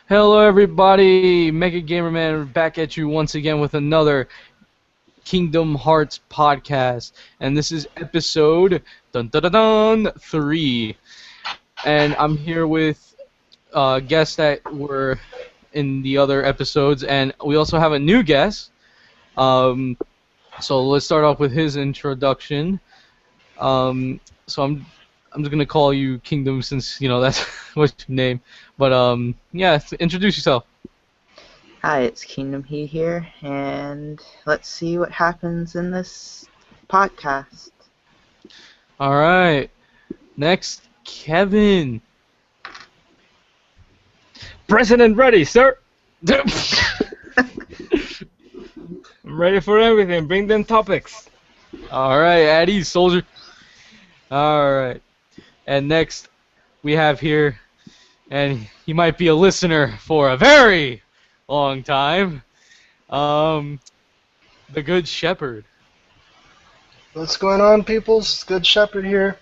Hello everybody, Mega Gamer Man back at you once again with another Kingdom Hearts podcast. And this is episode 3. And I'm here with guests that were in the other episodes, and we also have a new guest. So let's start off with his introduction. So I'm just gonna call you Kingdom since that's what's your name. But yeah, introduce yourself. Hi, it's Kingdom He here, and let's see what happens in this podcast. All right. Next, Kevin. President ready, sir. I'm ready for everything. Bring them topics. All right, at ease, soldier. All right. And next, we have here, and he might be a listener for a very long time, the Good Shepherd. What's going on, peoples? Good Shepherd here.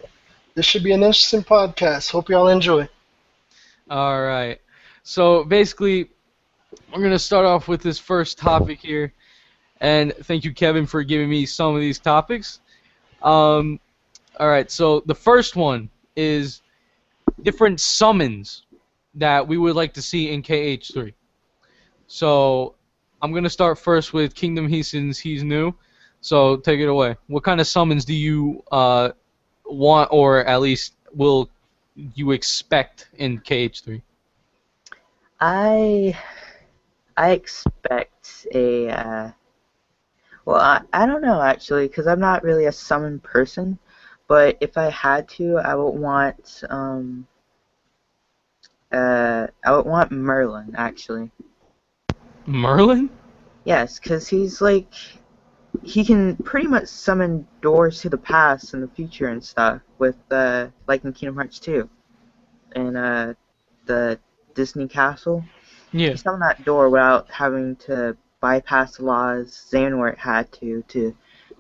This should be an interesting podcast. Hope y'all enjoy. All right. So basically, we're going to start off with this first topic here. And thank you, Kevin, for giving me some of these topics. All right, so the first one is different summons that we would like to see in KH3. So I'm going to start first with Kingdom He since he's new. So take it away. What kind of summons do you want, or at least will you expect in KH3? I expect a I don't know actually, because I'm not really a summon person. But if I had to, I would want Merlin actually. Merlin? Yes, because he's like he can pretty much summon doors to the past and the future and stuff with like in Kingdom Hearts 2 and the Disney Castle. Yeah. He summoned that door without having to bypass the laws Xehanort had to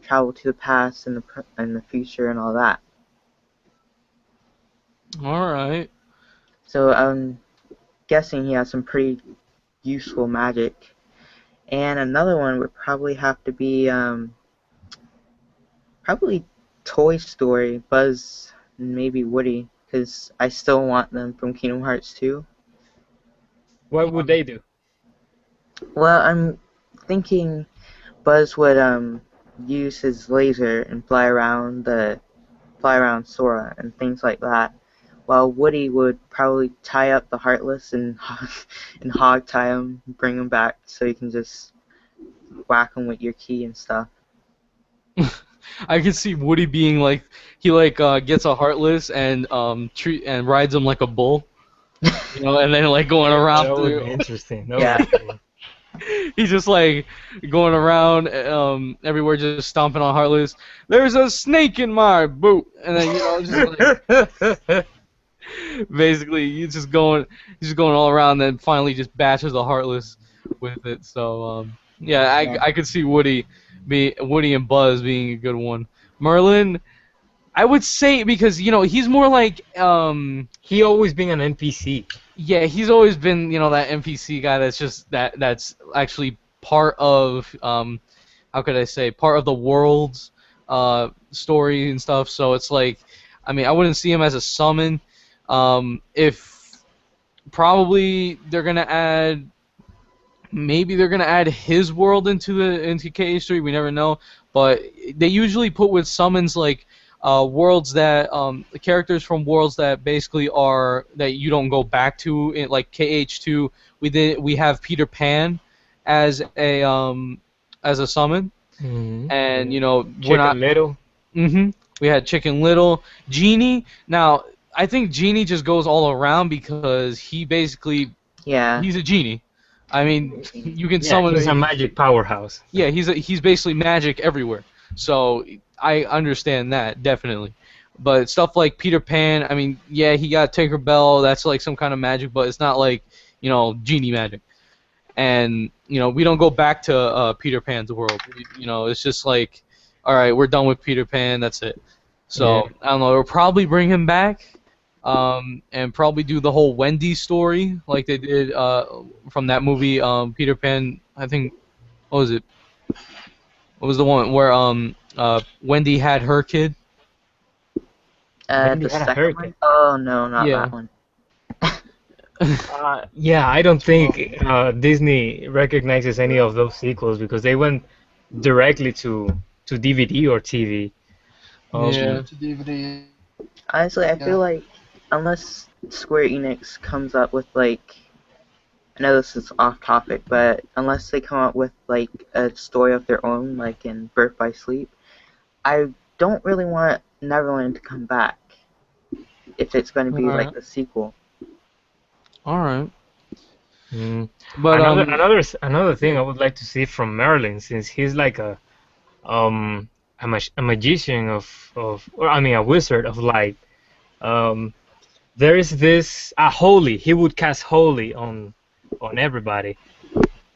travel to the past and the future and all that. All right. So I'm guessing he has some pretty useful magic. And another one would probably have to be probably Toy Story, Buzz, and maybe Woody, because I still want them from Kingdom Hearts 2. What would they do? Well, I'm thinking Buzz would use his laser and fly around Sora and things like that, while Woody would probably tie up the Heartless and hog tie him, bring him back so you can just whack him with your key and stuff. I could see Woody being like he gets a Heartless and rides him like a bull, and then like going around. That would be interesting. Yeah. He's just like going around everywhere, just stomping on Heartless. There's a snake in my boot, and then just like basically he's just going all around, then finally just bashes the Heartless with it. So yeah, I could see Woody and Buzz being a good one. Merlin, I would say, because he's more like He always being an NPC. yeah, he's always been that NPC guy that's actually part of how could I say, part of the world's story and stuff. So it's like, I mean, I wouldn't see him as a summon. If probably maybe they're gonna add his world into KH3. We never know, but they usually put with summons like worlds that characters from worlds that basically are that you don't go back to. In like KH2, we have Peter Pan as a summon, Mm-hmm. and Chicken Little. we had Chicken Little, Genie. Now I think Genie just goes all around because he basically he's a genie. I mean, you can summon. He's a magic powerhouse. Yeah, he's basically magic everywhere. So I understand that definitely. But stuff like Peter Pan, I mean, yeah, he got Tinkerbell. That's like some kind of magic, but it's not like genie magic. And we don't go back to Peter Pan's world. It's just like, all right, we're done with Peter Pan. That's it. So I don't know. We'll probably bring him back. and probably do the whole Wendy story like they did from that movie Peter Pan. I think what was it? What was the one where Wendy had her kid? Wendy The had a second hurricane. one? Oh no, not Yeah. that one. Yeah, I don't Oh, think Disney recognizes any of those sequels because they went directly to DVD or TV. Yeah. straight to DVD. Honestly, I Yeah. feel like unless Square Enix comes up with like, I know this is off topic, but unless they come up with like a story of their own, like in Birth by Sleep, I don't really want Neverland to come back if it's going to All be like right. the sequel. All right. Mm. But Another thing I would like to see from Merlin, since he's like um a magician of or I mean a wizard of light. Um, there is this holy. He would cast holy on everybody.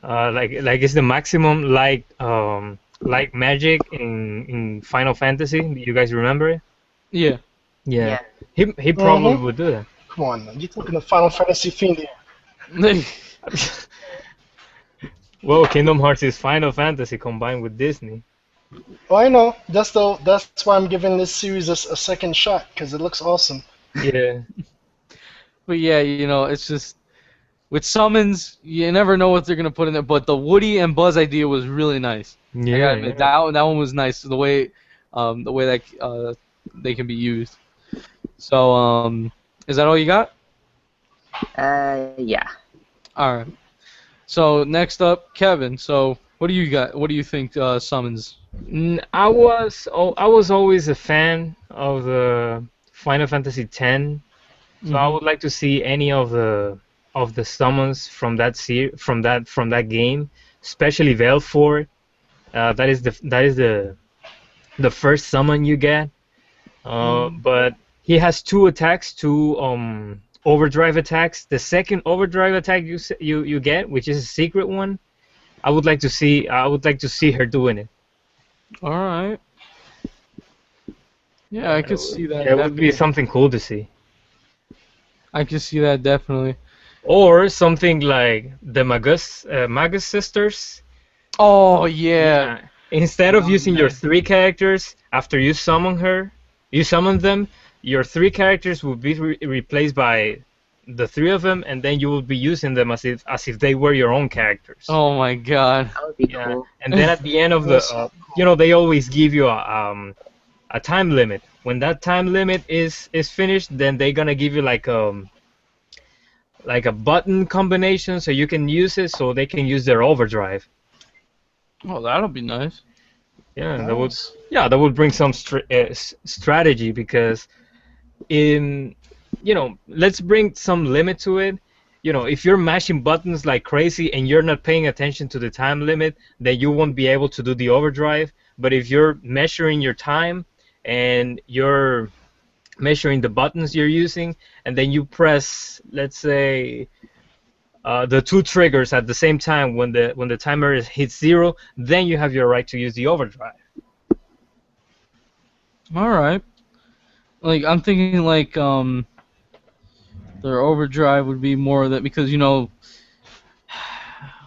Like it's the maximum like magic in Final Fantasy. Do you guys remember it? yeah. Yeah, Yeah, he probably Mm-hmm. would do that. Come on, man. You're talking the Final Fantasy fiend here. Well, Kingdom Hearts is Final Fantasy combined with Disney. Oh, I know. That's why I'm giving this series a second shot because it looks awesome. Yeah, But yeah, it's just with summons, you never know what they're gonna put in there. But the Woody and Buzz idea was really nice. I yeah, gotta admit yeah. that one was nice. The way that they can be used. So is that all you got? yeah. All right. So next up, Kevin. So what do you got? What do you think summons? I was always a fan of the Final Fantasy X, so I Hmm. would like to see any of the summons from from that game, especially Veil 4. That is the first summon you get. But he has two attacks, two overdrive attacks. The second overdrive attack you get, which is a secret one, I would like to see her doing it. All right. Yeah, I could see that Yeah, it would be definitely. something cool to see. I could see that definitely. Or something like the Magus sisters. Oh yeah. Yeah. Instead of Oh, using your man. three characters after you summon them, your three characters will be replaced by the three of them, and then you will be using them as if they were your own characters. Oh my God. That would be Yeah. cool. And then at the end of the, That's so they always give you a time limit. When that time limit is finished, then they're gonna give you like a button combination so you can use it so they can use their overdrive. Oh, that'll be nice. Yeah, nice. that would bring some strategy because in let's bring some limit to it. If you're mashing buttons like crazy and you're not paying attention to the time limit, then you won't be able to do the overdrive. But if you're measuring your time and you're measuring the buttons you're using, and then you press, let's say, the two triggers at the same time when the timer hits 0, then you have your right to use the overdrive. All right. Like I'm thinking like their overdrive would be more of that because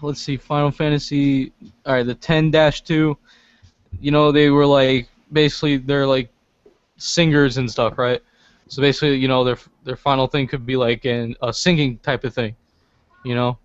let's see, Final Fantasy, all right, the 10-2. They were like basically they're like singers and stuff, right? So basically, their final thing could be like a singing type of thing. You know,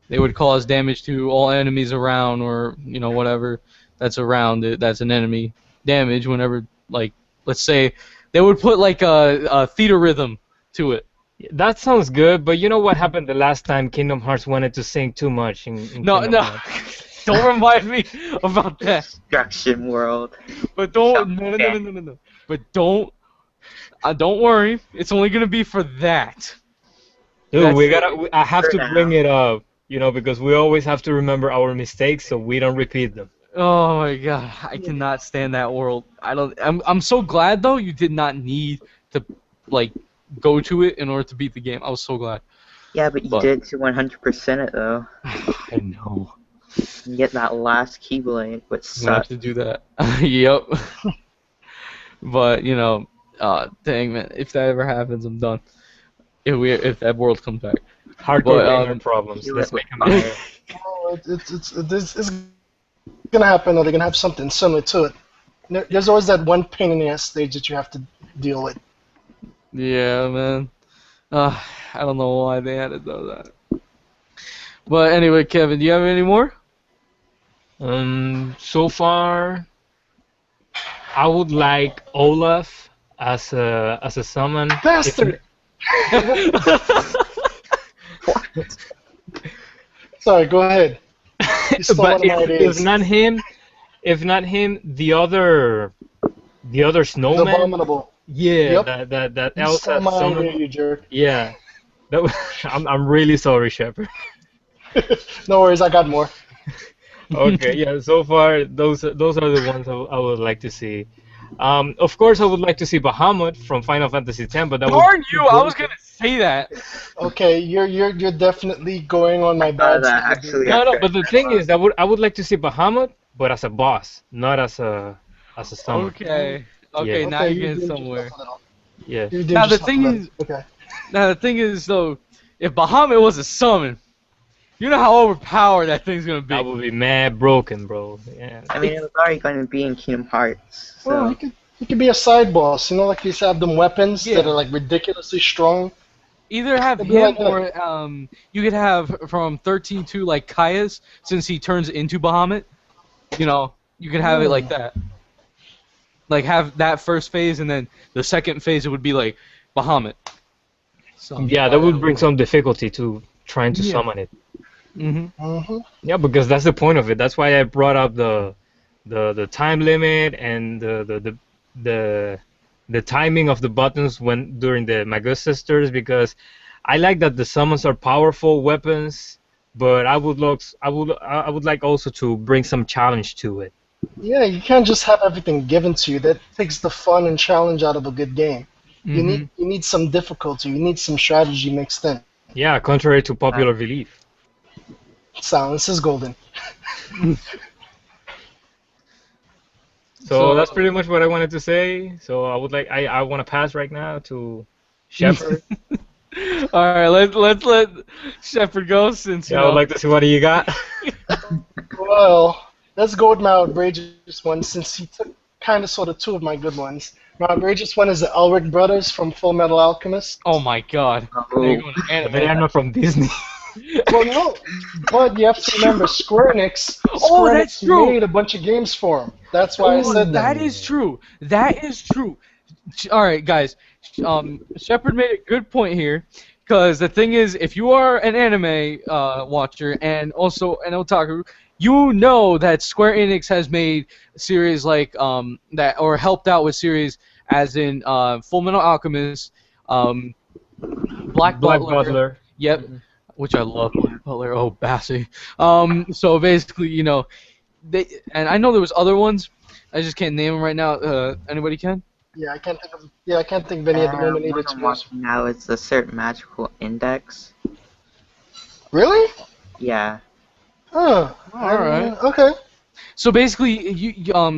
they would cause damage to all enemies around, or whatever that's around it. That's an enemy damage. Whenever like let's say they would put like a theater rhythm to it. That sounds good, but you know what happened the last time Kingdom Hearts wanted to sing too much in No, Kingdom no, Hearts? don't remind me about that. Destruction World. But Shut don't, no, no, no, down. no, no, no, no. But don't worry. It's only gonna be for that. Dude, That's it. I have For to now. bring it up, because we always have to remember our mistakes so we don't repeat them. Oh my God, I cannot stand that world. I don't. I'm so glad though you did not need to like go to it in order to beat the game. I was so glad. Yeah, but you But did to 100% it though. I know. You get that last Keyblade, which I'm gonna have sucks. to do that. Yep. But Dang man, if that ever happens, I'm done. If that world comes back, Hardcore but gamer problems. Kill Let's it with make them fire. there. Oh, it's gonna happen, or they're gonna have something similar to it. There's always that one pain in the ass stage that you have to deal with. yeah, man. Uh, I don't know why they had to do that. But anyway, Kevin, do you have any more? So far, I would like Olaf as a summon. If Bastard! Sorry, go ahead. You stole but one of my if ideas. not him, the other The snowman. abominable. Yeah, Yep. that You Elsa stole my idea, summon. you jerk. Yeah, that was, I'm really sorry, Shepard. No worries, I got more. Okay, yeah. So far, those are the ones I would like to see. Of course, I would like to see Bahamut from Final Fantasy X, but that would be Darn too you! I was broken. gonna say that. Okay, you're definitely going on my thought of bad that side. actually No, no. after I But the thing is, I would like to see Bahamut, but as a boss, not as a summon. Okay. Okay. Yeah, Now Okay, you're you getting redeemed yourself somewhere. a little. yeah. You redeemed Now the yourself a thing little. is, Okay. though, if Bahamut was a summon, you know how overpowered that thing's gonna That be. would be mad broken, bro. Yeah. I mean, it was already going to be in Kingdom Hearts, Well, so he could be a side boss. You know, like these have them weapons that Yeah. are like ridiculously strong. Either have It'd be like him that. or you could have from 13-2 like Caius, since he turns into Bahamut. You know, you could have it like Hmm. that. Like have that first phase, and then the second phase it would be like Bahamut. So Yeah, that would bring some difficulty to trying to yeah. summon it. Mhm. Mm-hmm. Yeah, because that's the point of it. That's why I brought up the time limit and the the timing of the buttons when during the Magus Sisters, because I like that the summons are powerful weapons, but I would like also to bring some challenge to it. Yeah, you can't just have everything given to you. That takes the fun and challenge out of a good game. Mhm. You need some difficulty. You need some strategy mixed in. Yeah, contrary to popular belief. Silence is golden. So So that's pretty much what I wanted to say. So I want to pass right now to Shepard. all right, let Shepard go since you Yeah, I would know. like to see what do you got. Well, let's go with my outrageous one since he took kind of sort of two of my good ones. My outrageous one is the Elric brothers from Full Metal Alchemist. Oh my God. Now you're oh, going to But they are anime. not from Disney. Well, no, but you have to remember Square Enix. Oh, Square that's Enix true. made a bunch of games for him. That's why I Oh, said that. that is true. That is true. All right, guys. Shepard made a good point here, because the thing is, if you are an anime watcher and also an otaku, you know that Square Enix has made series like that, or helped out with series as in Full Metal Alchemist, um, Black Black Butler. Butler. Yep, which I love. Black Butler. Oh, Bassie. So basically, they, and I know there was other ones. I just can't name them right now. Anybody can? Yeah, I can't think of any at the moment either. one To I'm be honest. watching now is the Certain Magical Index. Really? Yeah. Huh. All right. Okay. So basically,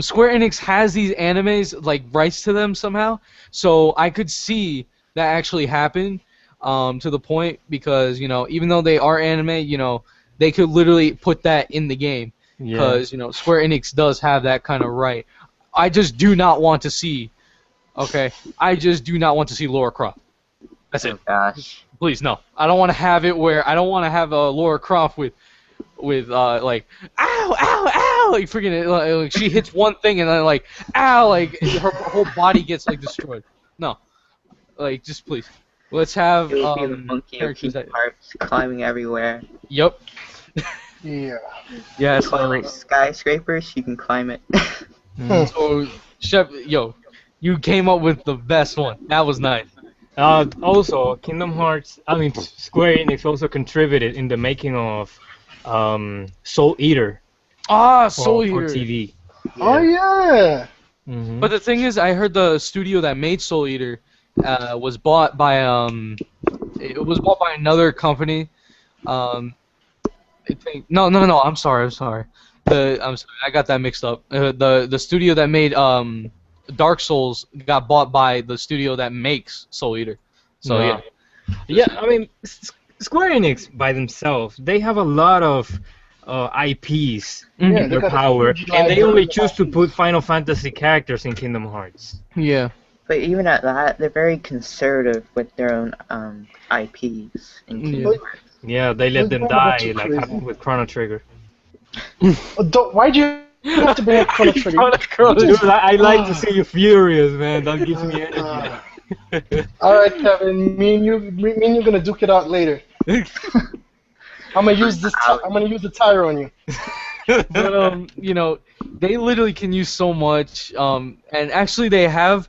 Square Enix has these animes like rights to them somehow. So I could see that actually happen, to the point because even though they are anime, they could literally put that in the game Yeah. because Square Enix does have that kind of right. I just do not want to see. Okay, I just do not want to see Laura Croft. That's it. Oh gosh. Please no. I don't want to have it where I don't want to have a Laura Croft with like ow ow ow like freaking like she hits one thing and then like ow like her whole body gets like destroyed. No, like just please let's have It would be the monkey of characters that. Kingdom Hearts climbing everywhere. Yep. Yeah. Yeah. Climb like skyscrapers, you can climb it. Mm. So Shep, yo, you came up with the best one. That was nice. Also, Kingdom Hearts. I mean, Square Enix also contributed in the making of Soul Eater Ah, for, Soul for Eater. TV. Oh yeah. But the thing is, I heard the studio that made Soul Eater was bought by it was bought by another company. Um, I think no. I'm sorry. I'm sorry. I'm sorry. I got that mixed up. The studio that made Dark Souls got bought by the studio that makes Soul Eater. So yeah. No. Yeah, I mean, Square Enix by themselves, they have a lot of IPs Yeah, in they their Mhm. got a power, huge and they library only of choose to put IPs. Final Fantasy characters in Kingdom Hearts. Yeah. But even at that, they're very conservative with their own IPs in Yeah. Kingdom But Hearts. Yeah, they let they're them going a bit die, too like crazy. happened with Chrono Trigger. Why'd you have to bring up Chrono I Trigger? found a Chrono Dude, Just, I like to oh, see you furious, man. That gives me energy. God. All right, Kevin. Me and you're gonna duke it out later. I'm gonna use this. I'm gonna use the tire on you. But they literally can use so much. And actually, they have.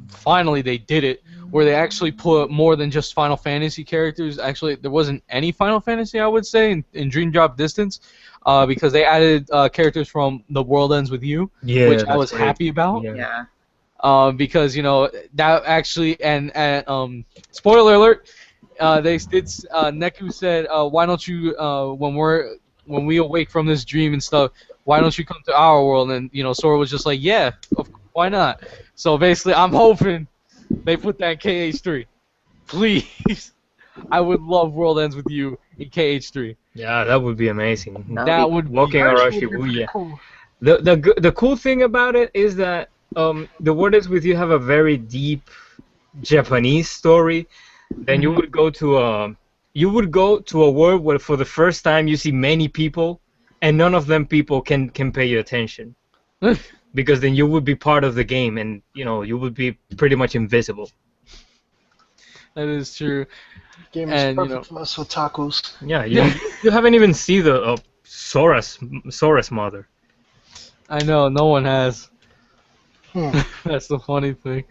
Finally, they did it where they actually put more than just Final Fantasy characters. Actually, there wasn't any Final Fantasy, I would say, in Dream Drop Distance, because they added characters from The World Ends with You, which Yeah, I that's was great. happy about. Yeah. Yeah. Because that actually and spoiler alert, they did. Neku said, "Why don't you when we awake from this dream and stuff, why don't you come to our world?" And Sora was just like, "Yeah, why not?" So basically, I'm hoping they put that in KH3. Please, I would love World Ends with You in KH3. Yeah, that would be amazing. That would That be would be Walking Actually, Arashi, would be ooh, pretty yeah. cool. The cool thing about it is that the Words with You have a very deep Japanese story. Then Mhm. you would go to a world where for the first time you see many people, and none of them people can pay you attention because then you would be part of the game, and you would be pretty much invisible. That is true, Game is and perfect for us otakus. Yeah, you haven't even seen the Sora's mother. I know no one has. Hmm. That's the funny thing.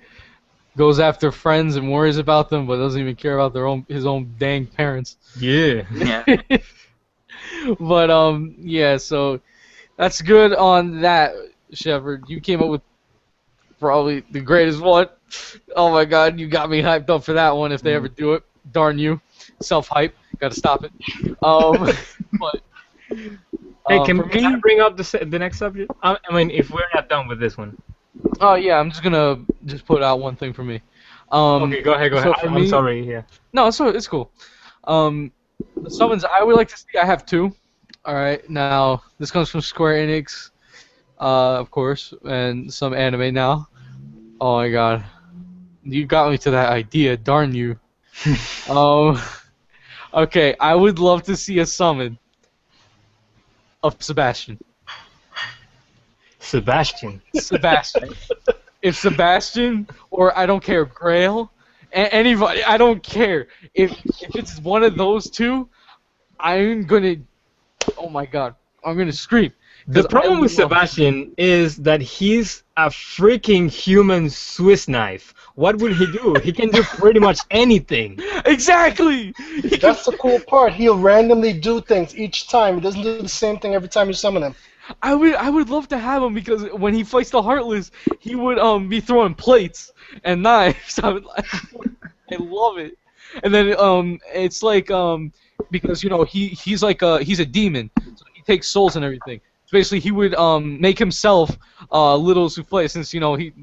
Goes after friends and worries about them, but doesn't even care about his own dang parents. Yeah. yeah. But yeah, so that's good on that, Shepard. You came up with probably the greatest one. Oh my God, you got me hyped up for that one. If they ever do it, darn you, self hype. Got to stop it. Um, but Hey, for can I me, bring up the next subject? I mean, if we're not done with this one. oh yeah, I'm just gonna put out one thing for me. Okay, go ahead, go ahead. So for I'm me, sorry. Yeah. no, it's cool. Um, the summons I would like to see. I have two. All right, now this comes from Square Enix, of course, and some anime now. Oh my God, you got me to that idea, darn you. Um, okay, I would love to see a summon of Sebastian. Sebastian. Sebastian. If Sebastian or I don't care, Grail, anybody, I don't care. If it's one of those two, I'm gonna. Oh my God, I'm gonna scream. The 'Cause I problem with love- Sebastian is that he's a freaking human Swiss knife. What will he do? He can do pretty much anything. Exactly. That's the cool part. He'll randomly do things each time. He doesn't do the same thing every time you summon him. I would love to have him because when he fights the Heartless, he would be throwing plates and knives. I love it. And then it's like because he's like he's a demon, so he takes souls and everything. So basically he would make himself little souffle since he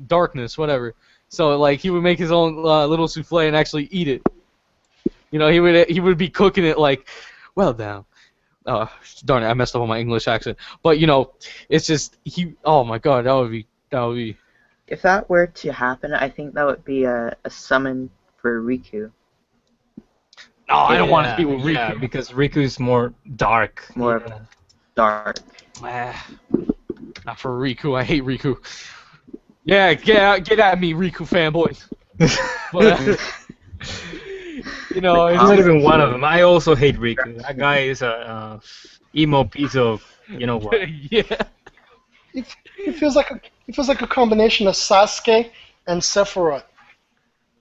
darkness whatever. So like he would make his own little souffle and actually eat it. He would be cooking it like, well down. Darn it, I messed up on my English accent. But it's just he. Oh my God, that would be. If that were to happen, I think that would be a summon for Riku. No, I don't want to be with Riku. Yeah, because Riku is more dark. More of Yeah. dark. Ah, not for Riku. I hate Riku. Yeah, get at me, Riku fanboys. But He's not Um, even one of them. I also hate Riku. That guy is a emo piece of what. yeah, He feels like a combination of Sasuke and Sephiroth.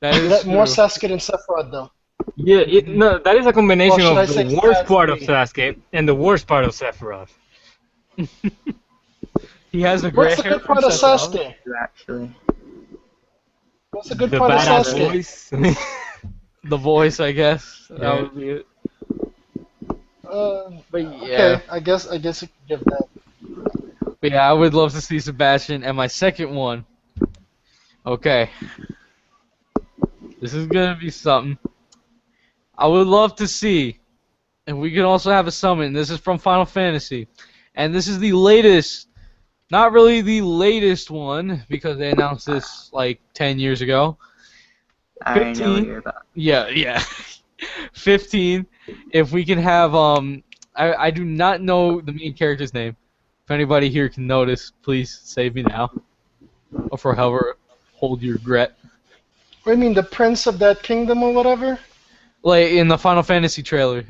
that You is got true. more Sasuke than Sephiroth though. Yeah, no, that is a combination Or should I of the say worst part of Sasuke? Sasuke and the worst part of Sephiroth. He has a What's gray the hair good part from of Sephiroth. Sasuke? Actually. What's the good The part of badass Sasuke? voice. The voice, I guess. Yeah. That would be it. But yeah. Okay, I guess you could give that. But yeah, I would love to see Sebastian. And my second one Okay, this is gonna be something. I would love to see, and we can also have a summon. This is from Final Fantasy, and this is the latest. Not really the latest one because they announced this like 10 years ago. I already know what 15. you're about. Yeah, yeah. 15. If we can have I do not know the main character's name. If anybody here can notice, please save me now. Or forever hold your regret. What do you mean, the prince of that kingdom or whatever? Like in the Final Fantasy trailer,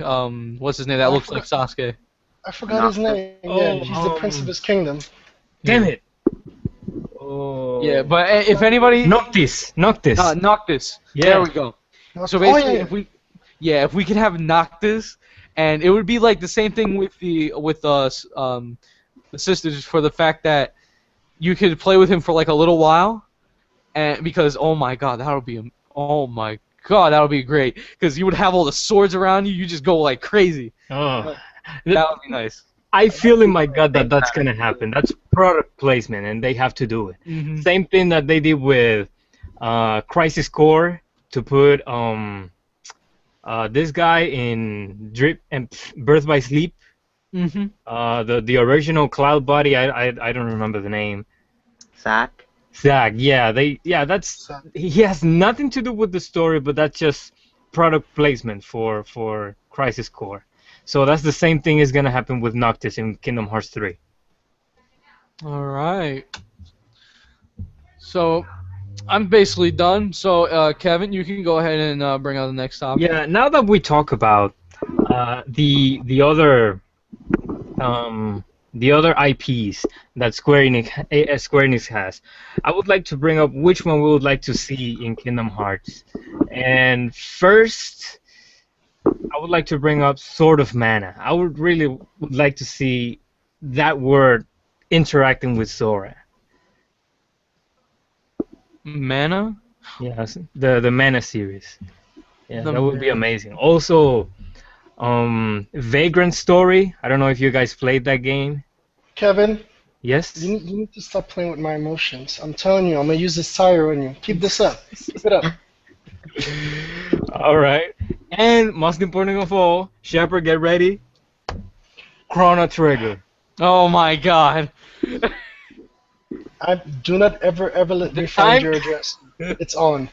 what's his name? That I looks like forgot. Sasuke. I forgot his Noctis. name. Yeah, Oh, he's the prince of his kingdom. damn Yeah. it. Yeah, Oh, but if anybody Noctis. Noctis. Noctis. There Yeah. we go. So Oh basically, yeah, if we could have Noctis, and it would be like the same thing with us the sisters for the fact that you could play with him for like a little while, and because oh my god that'll be great because you would have all the swords around you, you just go like crazy. Oh. That would be nice. I feel in my gut that that's gonna happen. That's product placement, and they have to do it. Hmm. Same thing that they did with Crisis Core to put this guy in Drip and Birth by Sleep. Hmm. The original Cloud Body. I don't remember the name. Zack. Zach. Yeah, that's so, he has nothing to do with the story, but that's just product placement for Crisis Core. So that's the same thing is gonna happen with Noctis in Kingdom Hearts 3. All right. So I'm basically done. So Kevin, you can go ahead and bring out the next topic. Yeah, now that we talk about the other the other IPs that Square Enix has, I would like to bring up which one we would like to see in Kingdom Hearts. And first, I would like to bring up Sword of Mana. I would like to see that word interacting with Sora. Mana. Yes, the Mana series. Yeah, The that would be Mana. amazing. Also, Vagrant Story. I don't know if you guys played that game. Kevin, Yes. you need to stop playing with my emotions. I'm telling you, I'm gonna use this tire on you. Keep this up. Keep it up. All right. And most important of all, Shepard, get ready. Chrono Trigger. Oh my god. I do not ever let The me find time- your address. It's on.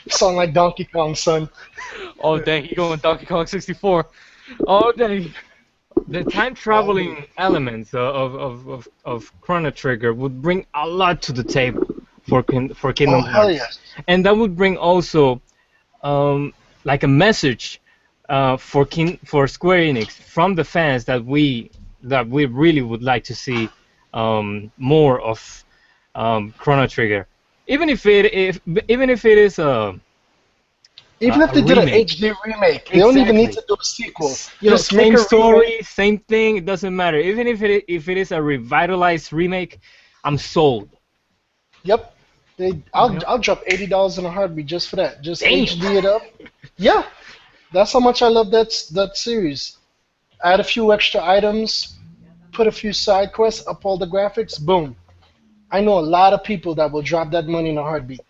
It's on like Donkey Kong, son. Oh dang, he going Donkey Kong 64. Oh dang. The time traveling elements of Chrono Trigger would bring a lot to the table for Kingdom Oh hell Hearts, yes. and that would bring also like a message for Square Enix from the fans that we really would like to see more of Chrono Trigger, even if it is Even if a they did an remake. HD remake, they don't even need Exactly. to do a sequel. Just make same a story, remake. same thing. It doesn't matter. Even if it is a revitalized remake, I'm sold. Yep. Yep. I'll drop $80 in a heartbeat just for that. Just Damn. HD it up. Yeah. That's how much I love that series. Add a few extra items, put a few side quests, up all the graphics, boom. I know a lot of people that will drop that money in a heartbeat.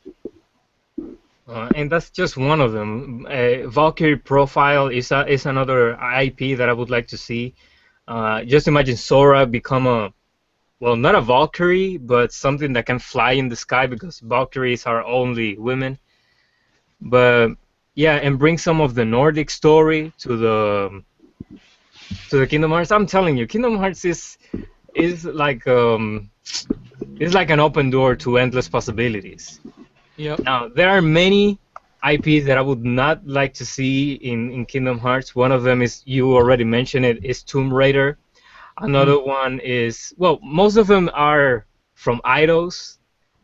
And that's just one of them. Valkyrie Profile is another IP that I would like to see. Just imagine Sora become not a Valkyrie, but something that can fly in the sky because Valkyries are only women. But yeah, and bring some of the Nordic story to the Kingdom Hearts. I'm telling you, Kingdom Hearts is like an open door to endless possibilities. Yep. Now, there are many IPs that I would not like to see in Kingdom Hearts. One of them is, you already mentioned it, is Tomb Raider. Another one is, well, most of them are from idols.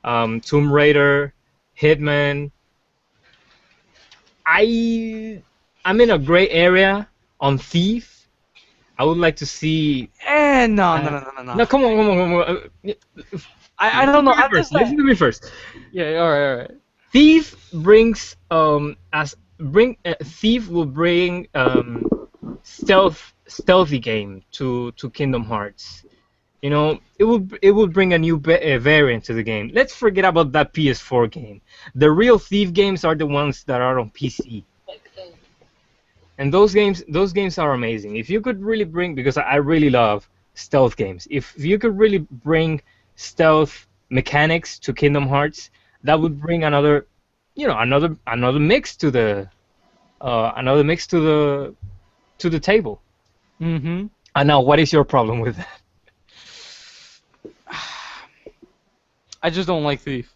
Tomb Raider, Hitman. I'm in a gray area on Thief. I would like to see. No, come on. I don't know. I'm just Listen to me first. Yeah. All right. All right. Thief brings Thief will bring stealthy game to Kingdom Hearts You know, it would bring a new variant to the game. Let's forget about that PS4 game. The real Thief games are the ones that are on PC. And those games are amazing. If you could really bring, because I really love stealth games. If you could really bring stealth mechanics to Kingdom Hearts, that would bring another, another mix to the table. Mm-hmm. And now, what is your problem with that? I just don't like Thief.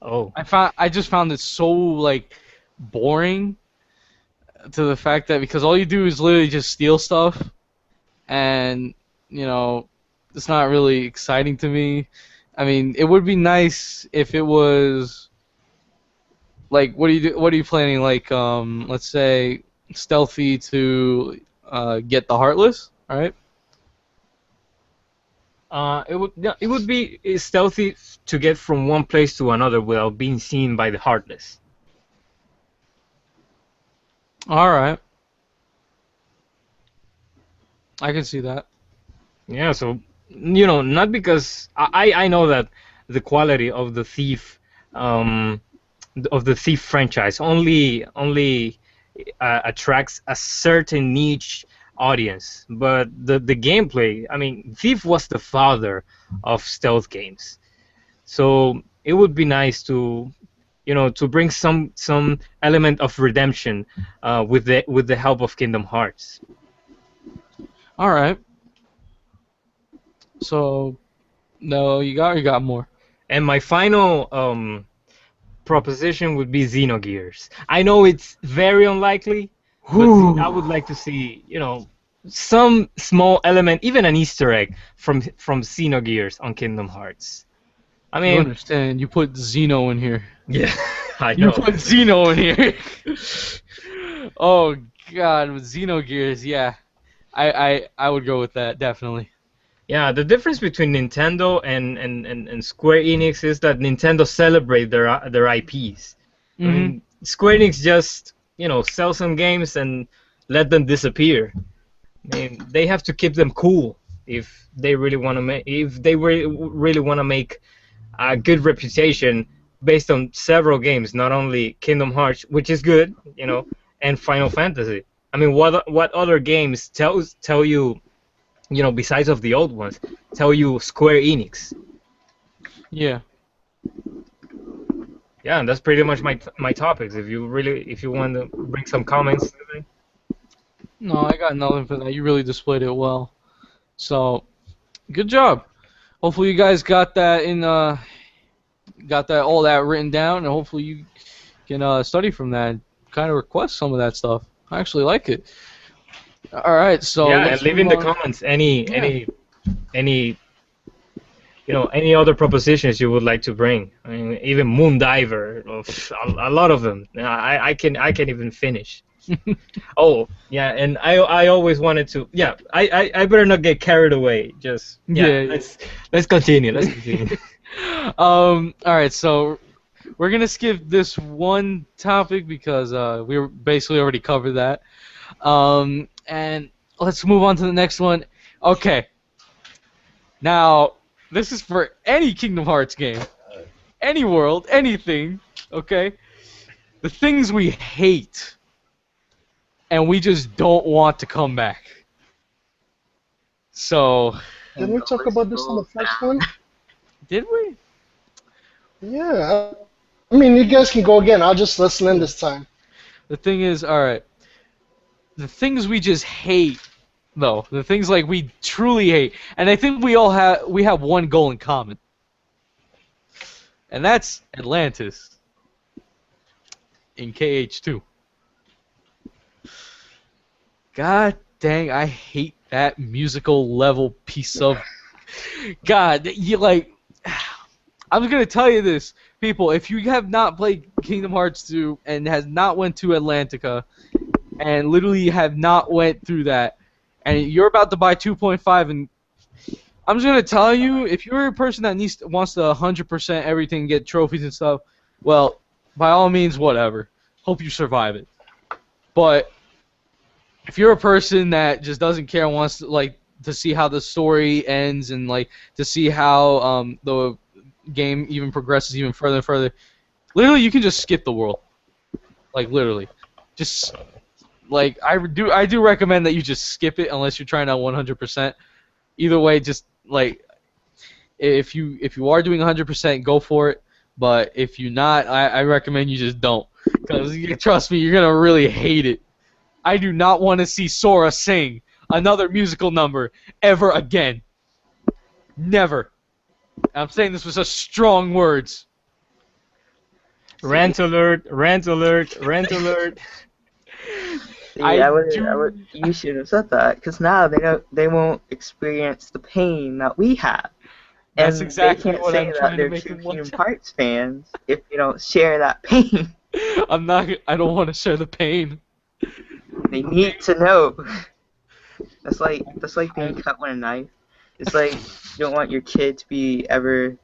Oh, I just found it so like boring to the fact that because all you do is literally just steal stuff and you know it's not really exciting to me. I mean, it would be nice if it was like what are you planning like let's say stealthy to get the heartless, all right? it would be stealthy to get from one place to another without being seen by the Heartless. All right. I can see that. Yeah, so not because I know that the quality um, of the Thief franchise only attracts a certain niche audience, but the gameplay. I mean, Thief was the father of stealth games, so it would be nice to bring some element of redemption with the help of Kingdom Hearts. All right. So no, you got more. And my final proposition would be Xenogears. I know it's very unlikely, but I would like to see, some small element, even an Easter egg from Xenogears on Kingdom Hearts. I You mean, understand? You put Xeno in here. yeah, I You know. put Xeno in here. Oh God, with Xenogears, yeah. I would go with that definitely. Yeah, the difference between Nintendo and Square Enix is that Nintendo celebrate their IPs. I Mhm. mean, Square Enix just, sell some games and let them disappear. I mean, they have to keep them cool if they really want to make a good reputation based on several games, not only Kingdom Hearts, which is good, and Final Fantasy. I mean, what other games tell you, besides of the old ones, tell you Square Enix? Yeah. Yeah, and that's pretty much my topics. If you want to bring some comments today. No, I got nothing for that. You really displayed it well. So, good job. Hopefully you guys got that all that written down, and hopefully you can study from that and kind of request some of that stuff. I actually like it. All right, so Yeah, and let's leave move in the on. comments any Yeah. any other propositions you would like to bring. I mean, even Moondiver, a lot of them. I can even finish. Oh, yeah, and I always wanted to. Yeah, I better not get carried away. Just yeah, Yeah. let's continue. Let's continue. All right, so we're gonna skip this one topic because we were basically already covered that. And let's move on to the next one. Okay, now this is for any Kingdom Hearts game, any world, anything. Okay, the things we hate and we just don't want to come back. So, Didn't And we the talk list about this on the goes first down. one? did we? Yeah. I mean, you guys can go again. I'll just listen in this time. The thing is, all right. The things we just hate, though, the things like we truly hate, and I think we have one goal in common, and that's Atlantis in KH2. God dang, I hate that musical level piece of God. You like, I'm gonna tell you this, people. If you have not played Kingdom Hearts 2 and has not went to Atlantica and literally have not went through that, and you're about to buy 2.5, and I'm just gonna tell you, if you're a person that wants to 100% everything, get trophies and stuff, well, by all means, whatever. Hope you survive it. But if you're a person that just doesn't care and wants to like to see how the story ends and like to see how the game even progresses even further and further. Literally, you can just skip the world. Like literally, just like I do recommend that you just skip it unless you're trying to 100%. Either way, just like if you are doing 100%, go for it. But if you're not, I recommend you just don't, because trust me, you're gonna really hate it. I do not want to see Sora sing another musical number ever again. Never. I'm saying this with such strong words. Rant alert! Rant alert! Rant alert! See, I I would, do. you should have said that, because now they won't experience the pain that we have. That's And they exactly can't what say I'm that trying to they're make true him Kingdom watch. Hearts fans if you don't share that pain. I'm not. I don't want to share the pain. They need to know. That's like being I, cut with a knife. It's like you don't want your kid to ever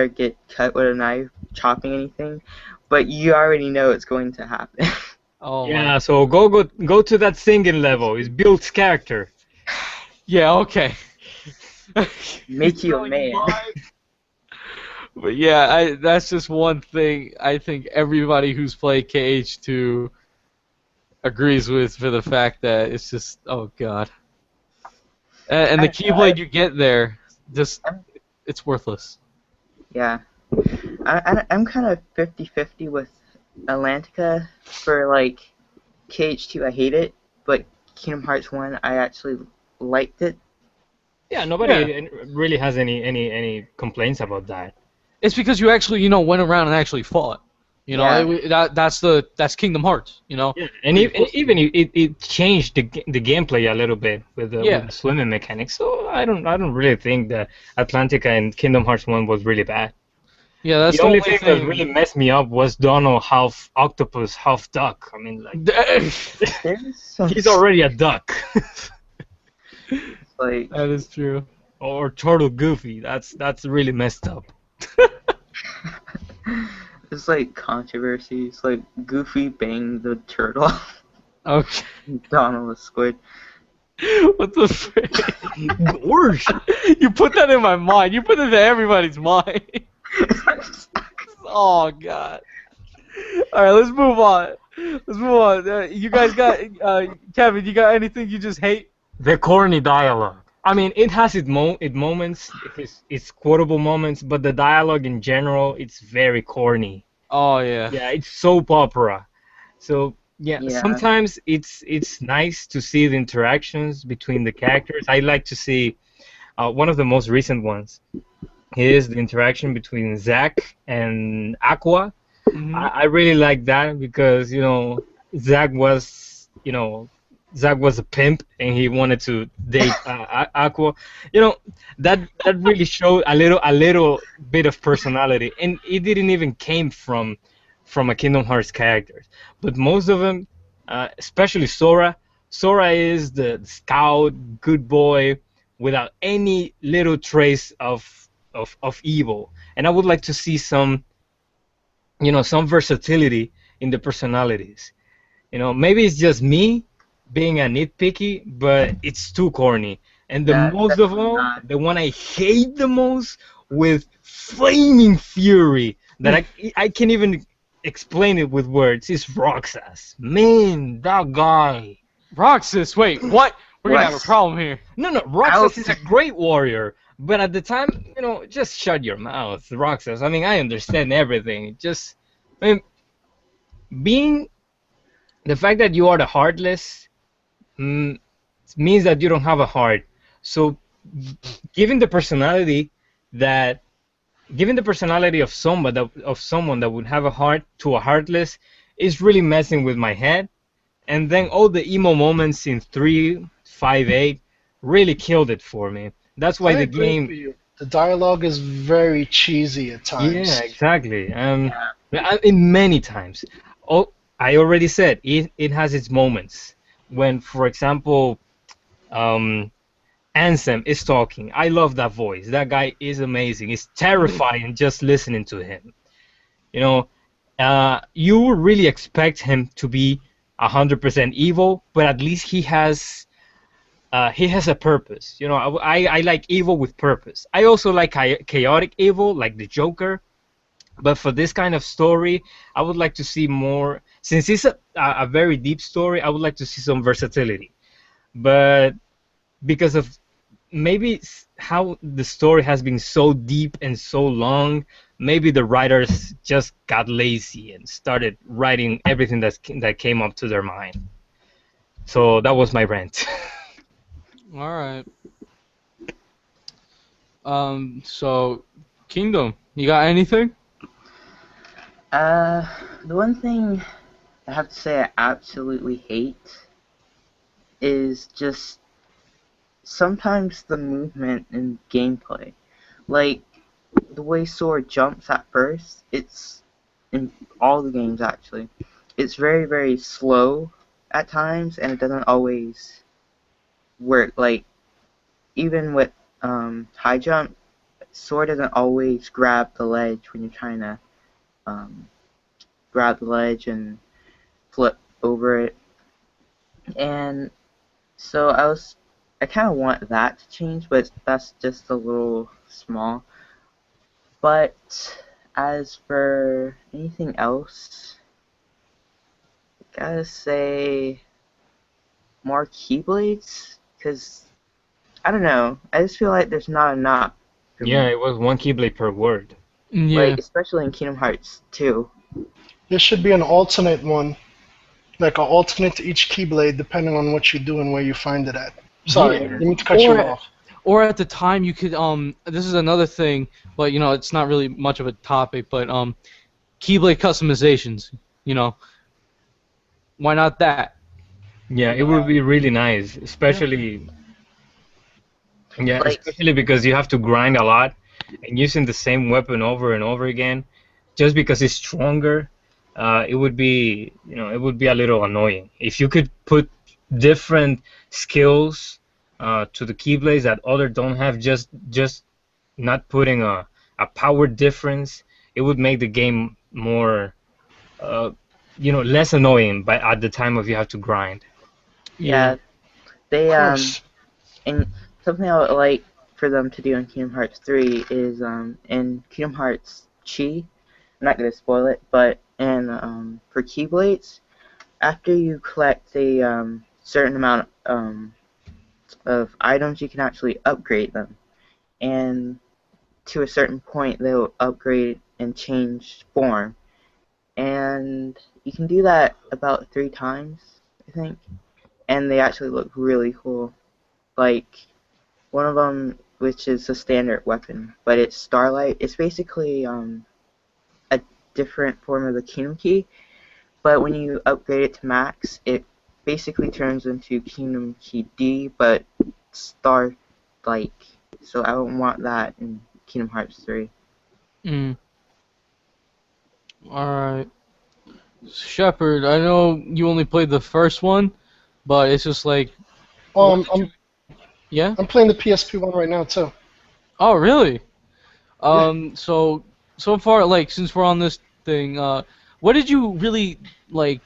get cut with a knife chopping anything, but you already know it's going to happen. oh my. Yeah, so go to that singing level. It builds character. Yeah. Okay. Make you a Telling me man. why. But yeah, that's just one thing I think everybody who's played KH2 agrees with, for the fact that it's just, oh god. And the I, Keyblade you get there, just, I'm, it's worthless. yeah, I'm kind of 50-50 with Atlantica. For like KH2, I hate it, but Kingdom Hearts 1, I actually liked it. Yeah, Yeah. nobody really has any complaints about that. It's because you actually, went around and actually fought. Yeah. That's Kingdom Hearts, Yeah, and what you're supposed to even do. it changed the gameplay a little bit with Yeah. the swimming mechanics. So I don't really think that Atlantica and Kingdom Hearts 1 was really bad. Yeah, that's The the only only thing that really thing. messed me up was Donald half octopus, half duck. I mean, like There's some he's already a duck. like That is true. Or Turtle Goofy. That's really messed up. there's like controversies, like Goofy banged the turtle, Okay. Donald the squid. What the frick? Gorge. You put that in my mind. You put it in everybody's mind. Oh god. All right, let's move on. Let's move on. You guys got Kevin? You got anything you just hate? The corny dialogue. I mean, it has its moments, its quotable moments, but the dialogue in general, it's very corny. Oh yeah. Yeah, it's soap opera. So yeah, Yeah, sometimes it's nice to see the interactions between the characters. I like to see one of the most recent ones is the interaction between Zack and Aqua. Mhm. I really like that because Zack was Zack was a pimp and he wanted to date Aqua. That really showed a little bit of personality, and it didn't even came from a Kingdom Hearts character, but most of them, especially Sora. Sora is the scout, good boy, without any little trace of evil, and I would like to see some versatility in the personalities. Maybe it's just me being a nitpicky, but it's too corny. And the most of definitely all, not. the one I hate the most with flaming fury that I can't even explain it with words is Roxas. Man, that guy. Roxas, wait, what? We're gonna have a What? problem here. No, I'll, Roxas is a great warrior, but at the time, just shut your mouth, Roxas. I mean, I understand everything. I mean, being the fact that you are the heartless mm, means that you don't have a heart. So, given the personality that, given the personality of someone that would have a heart to a heartless, is really messing with my head. And then all the emo moments in 358 really killed it for me. That's I why the agree with game. you. The dialogue is very cheesy at Yeah, times. exactly. yeah, In many times. Oh, I already said it has its moments when, for example, um, Ansem is talking. I love that voice. That guy is amazing. It's terrifying just listening to him. You know, you really expect him to be 100% evil, but at least he has he has a purpose. You know, I like evil with purpose. I also like chaotic evil, like the Joker. But for this kind of story, I would like to see more. Since it's a very deep story, I would like to see some versatility. But because of maybe how the story has been so deep and so long, maybe the writers just got lazy and started writing everything that came up to their mind. So that was my rant. All right. So Kingdom, you got anything? Uh, the one thing I have to say I absolutely hate is just sometimes the movement and gameplay. Like, the way Sora jumps at first, it's in all the games actually. It's very, very slow at times, and it doesn't always work. Like, even with high jump, Sora doesn't always grab the ledge when you're trying to um, grab the ledge and flip over it. And so I kind of want that to change, but that's just a little small. But as for anything else, gotta say more Keyblades, because I don't know, I just feel like there's not enough for Yeah, me. it was one keyblade per word. Yeah. Like, especially in Kingdom Hearts 2. There should be an alternate one, like an alternate to each Keyblade, depending on what you do and where you find it at. Sorry, Yeah. didn't mean to cut you Or off. or at the time you could this is another thing, but it's not really much of a topic, but Keyblade customizations, you know, why not that? Yeah, it would Yeah, be really nice, yeah. especially yeah, Like, especially because you have to grind a lot and using the same weapon over and over again, just because it's stronger, it would be, it would be a little annoying. If you could put different skills to the Keyblades that other don't have, just not putting a power difference, it would make the game more, uh, less annoying. But at the time of you have to grind. Yeah. yeah, Of they, course. and something I would like for them to do in Kingdom Hearts 3 is, in Kingdom Hearts Chi, I'm not gonna spoil it, but for Keyblades, after you collect a certain amount of items, you can actually upgrade them. And to a certain point, they'll upgrade and change form. And you can do that about 3 times, I think. And they actually look really cool. Like, one of them, which is a standard weapon, but it's Starlight. It's basically a different form of the Kingdom Key, but when you upgrade it to max, it basically turns into Kingdom Key D, but star-like. So I don't want that in Kingdom Hearts 3. Mm. All right. Shepard, I know you only played the first one, but it's just like, what Um, did you? I'm Yeah. I'm playing the PSP one right now too. Oh, really? Yeah. So far, like, since we're on this thing, what did you really like?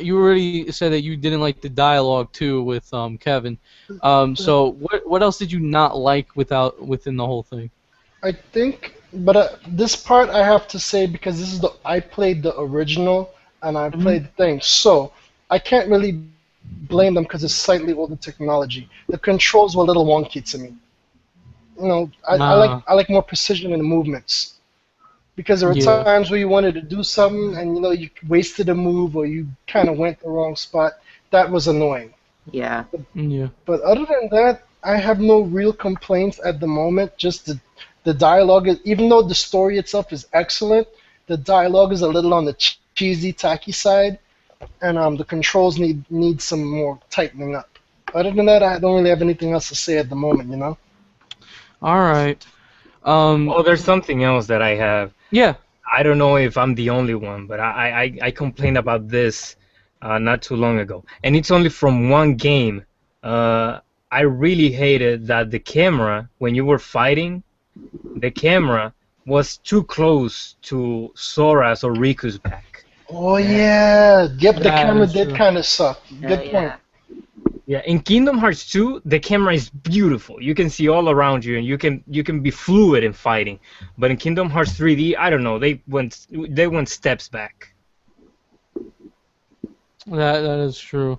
You already said that you didn't like the dialogue too with Kevin. So what else did you not like within the whole thing? I think, but this part I have to say because this is the I played the original and I Hmm. played the thing, so I can't really blame them because it's slightly older technology. The controls were a little wonky to me. I Uh, like more precision in the movements because there were yeah, times where you wanted to do something and you wasted a move or you kind of went the wrong spot. That was annoying. Yeah, yeah, But other than that, I have no real complaints at the moment. Just the dialogue, even though the story itself is excellent, the dialogue is a little on the cheesy, tacky side, and the controls need some more tightening up. Other than that, I don't really have anything else to say at the moment. all right. Um, Oh, there's something else that I have. yeah. I don't know if I'm the only one, but I complained about this not too long ago, and it's only from one game. I really hated that the camera, when you were fighting, the camera was too close to Sora's or Riku's back. Oh yeah, yeah, yep. The That camera is did true. kind of suck. Good point. yeah. Yeah, in Kingdom Hearts 2, the camera is beautiful. You can see all around you, and you can be fluid in fighting. But in Kingdom Hearts 3D, I don't know. They went steps back. That is true.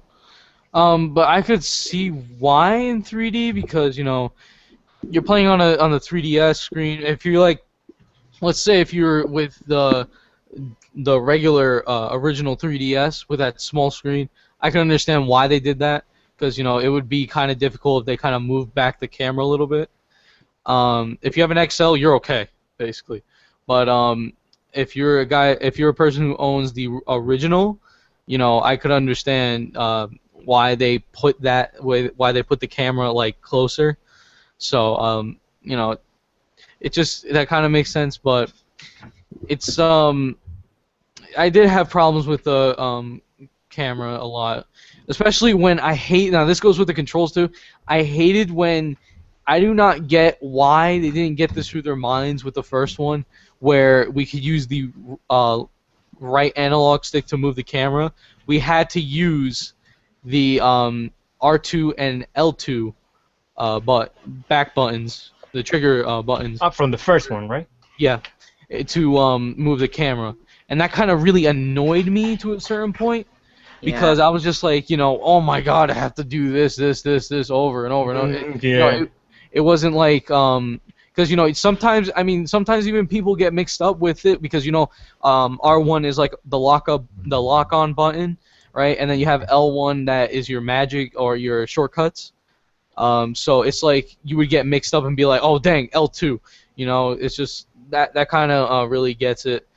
But I could see why in 3D because you're playing on the 3DS screen. If you're like, let's say if you're with the regular original 3DS with that small screen, I can understand why they did that because it would be kind of difficult if they kind of moved back the camera a little bit. If you have an XL, you're okay basically, but if you're a person who owns the original, I could understand why they put why they put the camera like closer. So it just that kind of makes sense, but it's I did have problems with the camera a lot, especially when I hate. Now this goes with the controls too. I hated when I do not get why they didn't get this through their minds with the first one, where we could use the right analog stick to move the camera. We had to use the R2 and L2 back buttons, the trigger buttons. Up from the first one, right? Yeah, to move the camera, and that kind of really annoyed me to a certain point Yeah. because I was just like, oh my god, I have to do this over and over and over. Yeah. It wasn't like because sometimes sometimes even people get mixed up with it because R1 is like the lock on button, right? And then you have L1 that is your magic or your shortcuts. So it's like you would get mixed up and be like, oh dang, L2. It's just that kind of really gets it.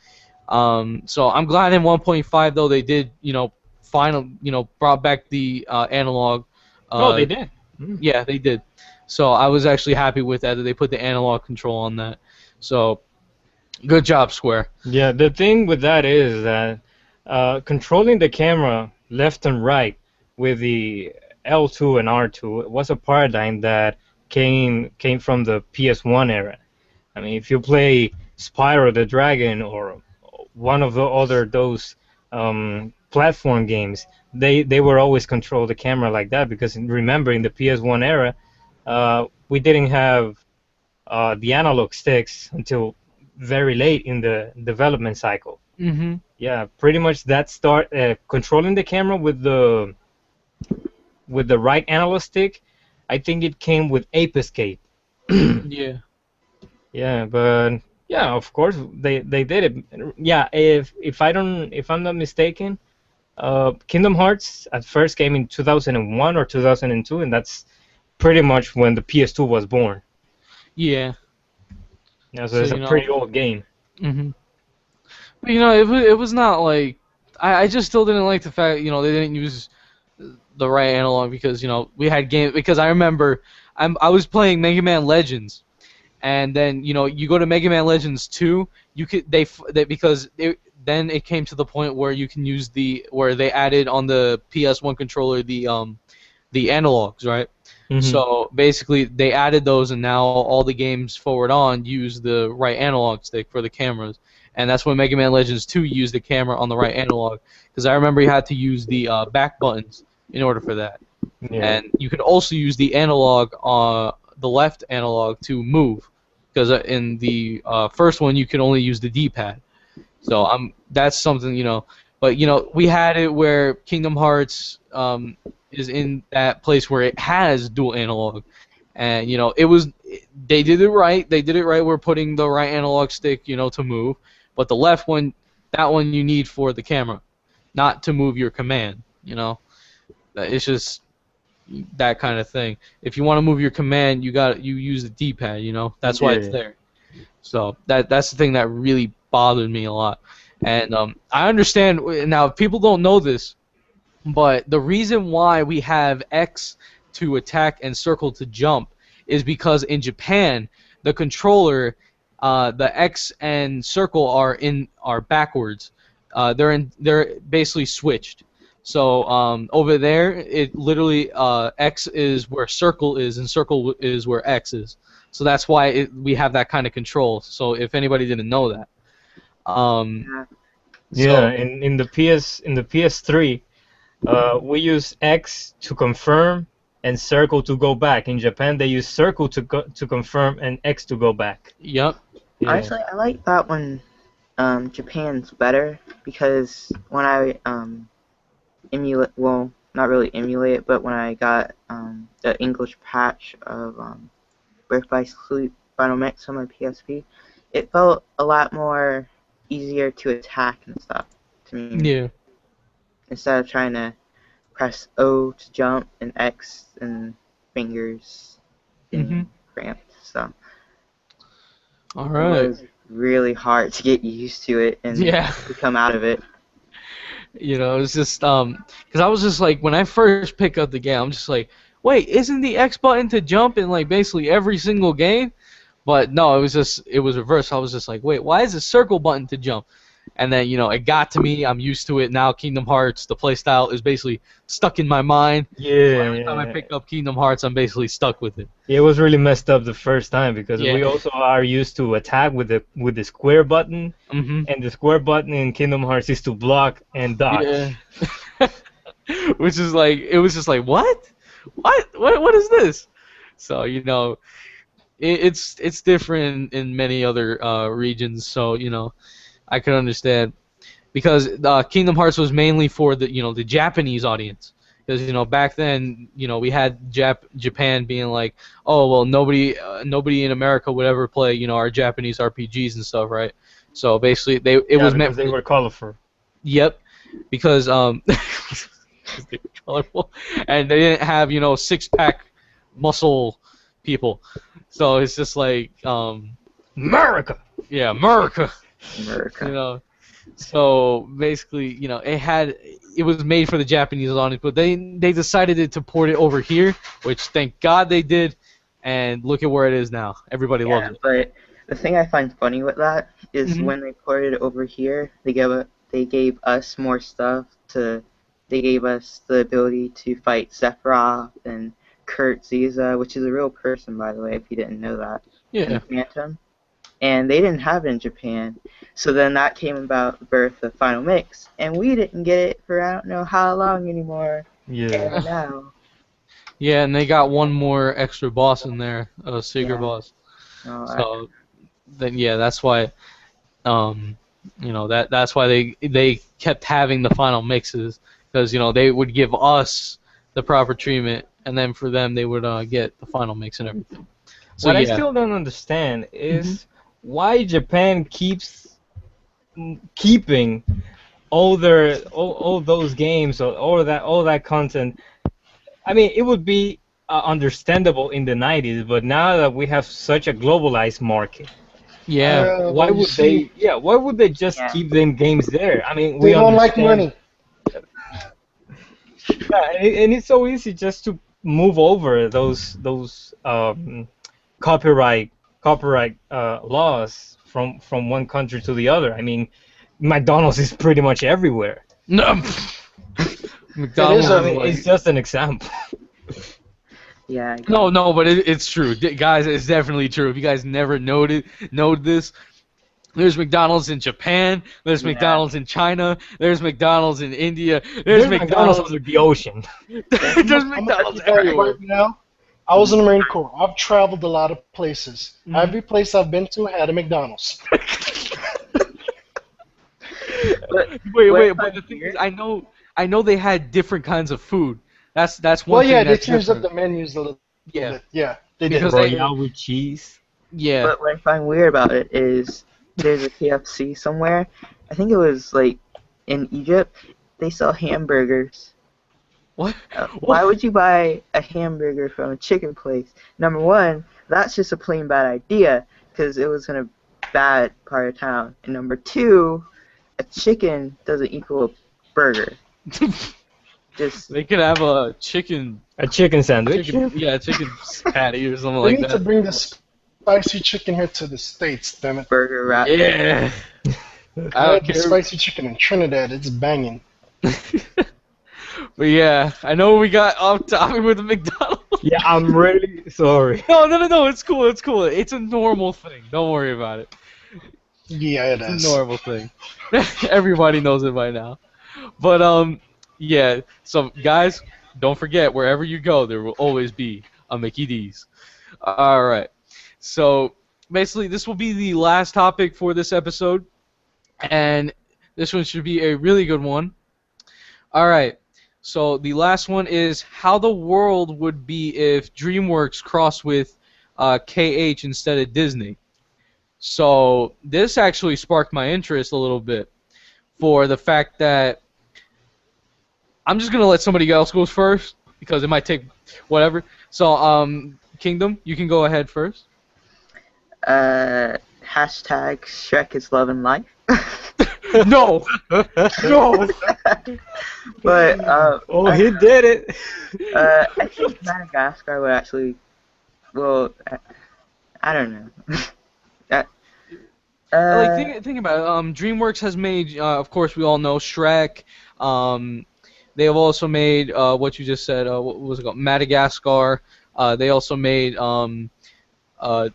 So I'm glad in 1.5 though they did, brought back the analog. Oh, Uh, they did. yeah, they did. So I was actually happy with that they put the analog control on that. So good job, Square. Yeah, the thing with that is that controlling the camera left and right with the L2 and R2 was a paradigm that came from the PS1 era. I mean, if you play Spyro the Dragon or one of the other those platform games, they were always control the camera like that because remember in the PS1 era, we didn't have the analog sticks until very late in the development cycle. Mhm. Yeah, pretty much that start controlling the camera with the right analog stick. I think it came with Ape Escape. Yeah. Yeah, but yeah, of course they did it. Yeah, if I'm not mistaken, Kingdom Hearts at first came in 2001 or 2002, and that's pretty much when the PS2 was born. Yeah. Yeah, so So it's a pretty old game. Mhm. But it was not like I just still didn't like the fact they didn't use the right analog because we had games because I remember I was playing Mega Man Legends and then you go to Mega Man Legends 2 you could they because then it came to the point where you can use where they added on the PS1 controller the analogs, right? Hmm. So basically they added those and now all the games forward on use the right analog stick for the cameras. And that's when Mega Man Legends 2 used the camera on the right analog because I remember you had to use the back buttons in order for that. Yeah. And you could also use the analog the left analog to move because in the first one you could only use the D-pad. So that's something but we had it where Kingdom Hearts is in that place where it has dual analog, and they did it right. They did it right. We're putting the right analog stick to move, but the left one, that one you need for the camera, not to move your command. It's just that kind of thing. If you want to move your command, you use the D-pad. That's why it's Yeah. there. So that's the thing that really bothered me a lot. And I understand now. People don't know this, but the reason why we have X to attack and circle to jump is because in Japan, the controller, the X and circle are backwards. They're basically switched. So over there, it literally X is where circle is and circle is where X is. So that's why we have that kind of control. So if anybody didn't know that, Yeah. Yeah, so in the PS3, We use X to confirm and circle to go back. In Japan, they use circle to confirm and X to go back. Yep. Yeah. Honestly, I like that one. Japan's better because when I emulate, well, not really emulate, but when I got the English patch of Birth by Sleep Final Mix on my PSP, it felt a lot more easier to attack and stuff to me Yeah. instead of trying to press O to jump and X and fingers Mhm. getting cramped. So All it right. was really hard to get used to it and Yeah. to come out of it. It was just because I was just like when I first pick up the game, I'm just like, wait, isn't the X button to jump in like basically every single game? But no, it was reversed. I was just like, wait, why is the circle button to jump? And then it got to me. I'm used to it now. Kingdom Hearts, the playstyle is basically stuck in my mind. So Yeah, every time I yeah. pick up Kingdom Hearts, I'm basically stuck with it. It was really messed up the first time because we Yeah. also are used to attack with the square button, Mhm. and the square button in Kingdom Hearts is to block and Yeah. dodge. Which is like it was just like what? What is this? So it's different in many other regions. So I could understand because Kingdom Hearts was mainly for the Japanese audience. Because back then we had Japan being like, oh well, nobody in America would ever play our Japanese RPGs and stuff, right? So basically it Yeah, was meant because for they were colorful. yep, because 'cause they were colorful and they didn't have six pack muscle people. So it's just like America. yeah, America, you America. know. So basically, it was made for the Japanese audience, but they decided to port it over here, which thank God they did, and look at where it is now. Everybody loves Yeah, it. but the thing I find funny with that is Hmm. when they ported it over here, they gave us more stuff to. They gave us the ability to fight Sephiroth and Kurt Ziza, which is a real person, by the way, if you didn't know that, Yeah, and Phantom. And they didn't have it in Japan. So then that came about the birth of Final Mix, and we didn't get it for I don't know how long anymore. Yeah. And now, yeah, and they got one more extra boss in there, a secret yeah, boss. no, So then yeah, that's why um that's why they kept having the final mixes because they would give us the proper treatment and then for them they would get the final mix and everything. So What I yeah. still don't understand Hmm. is why Japan keeps keeping all those games or all that content. I mean, it would be understandable in the 90s, but now that we have such a globalized market, Yeah. why Well, you would see, they? Yeah, why would they just yeah, keep them games there? I mean, they we don't like understand. money. Yeah, and it's so easy just to move over those copyright laws from one country to the other. I mean, McDonald's is pretty much everywhere. No. It is McDonald's I is mean, like it's just an example. yeah, I guess. no, but it's true. Guys, it's definitely true. If you guys never know this, there's McDonald's in Japan, there's Yeah, McDonald's in China, there's McDonald's in India, there's There's McDonald's McDonald's under the ocean. there's I'm gonna tell McDonald's you guys right everywhere. now. I was in the Marine Corps. I've traveled a lot of places. Mhm. Every place I've been to had a McDonald's. but what I Wait, but find the thing is, weird, I know they had different kinds of food. That's Well, one thing yeah, they that's changed up different. the menus a little Yeah, bit. Yeah, they did. because they, Royale with cheese. yeah. but what I find weird about it is there's a KFC somewhere. I think it was like in Egypt. They sell hamburgers. What? Why What? would you buy a hamburger from a chicken place? Number one, that's just a plain bad idea because it was in a bad part of town. And number two, a chicken doesn't equal a burger. Just They could have a chicken, A chicken sandwich. chicken patty or something They like need to that. bring the spicy chicken here to the States, damn it. burger wrap. Yeah. I I had don't the care. spicy chicken in Trinidad. It's banging. But yeah, I know we got off topic with the McDonald's. Yeah, I'm really sorry. No, it's cool, it's cool. It's a normal thing. Don't worry about it. Yeah, it It's a is. normal thing. Everybody knows it by now. But Yeah. So guys, don't forget wherever you go, there will always be a Mickey D's. All right. So basically, this will be the last topic for this episode, and this one should be a really good one. All right. So the last one is how the world would be if DreamWorks crossed with KH instead of Disney. So this actually sparked my interest a little bit for the fact that I'm just gonna let somebody else go first because it might take whatever. So Kingdom, you can go ahead first. Hashtag Shrek is love and life. No, no. But Oh, he did it. I think Madagascar would actually. Well, I don't know. That, Like uh, think about it. DreamWorks has made, of course, we all know Shrek. They have also made what you just said. What was it called? Madagascar. They also made uh,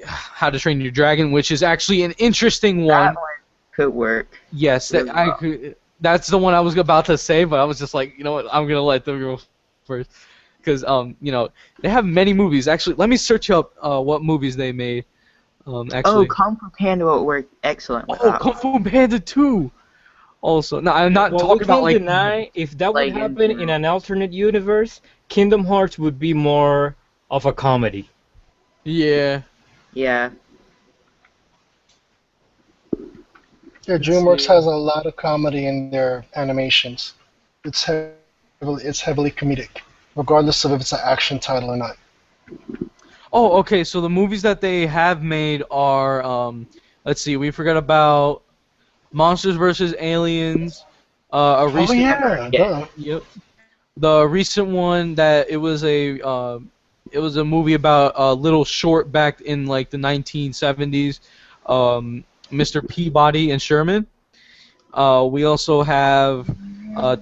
How to Train Your Dragon, which is actually an interesting that one. one could work. Yes, that really I well. could. That's the one I was about to say, but I was just like, you know what? I'm gonna let them go first because they have many movies. Actually, let me search up what movies they made. Oh, Actually, Kung Fu Panda would work excellent with oh, that Kung one. Fu Panda 2. Also, no, I'm not Well, we talking about can't like. deny if that would Like in happen in general. an alternate universe, Kingdom Hearts would be more of a comedy. Yeah. Yeah. Yeah, Let's DreamWorks see. has a lot of comedy in their animations. It's heavily comedic, regardless of if it's an action title or not. Oh, okay. So the movies that they have made are, let's see. We forgot about Monsters vs. Aliens. A Oh recent. yeah, Yeah. duh. Yep. The recent one that it was a movie about a little short back in like the 1970s. Mr. Peabody and Sherman. We also have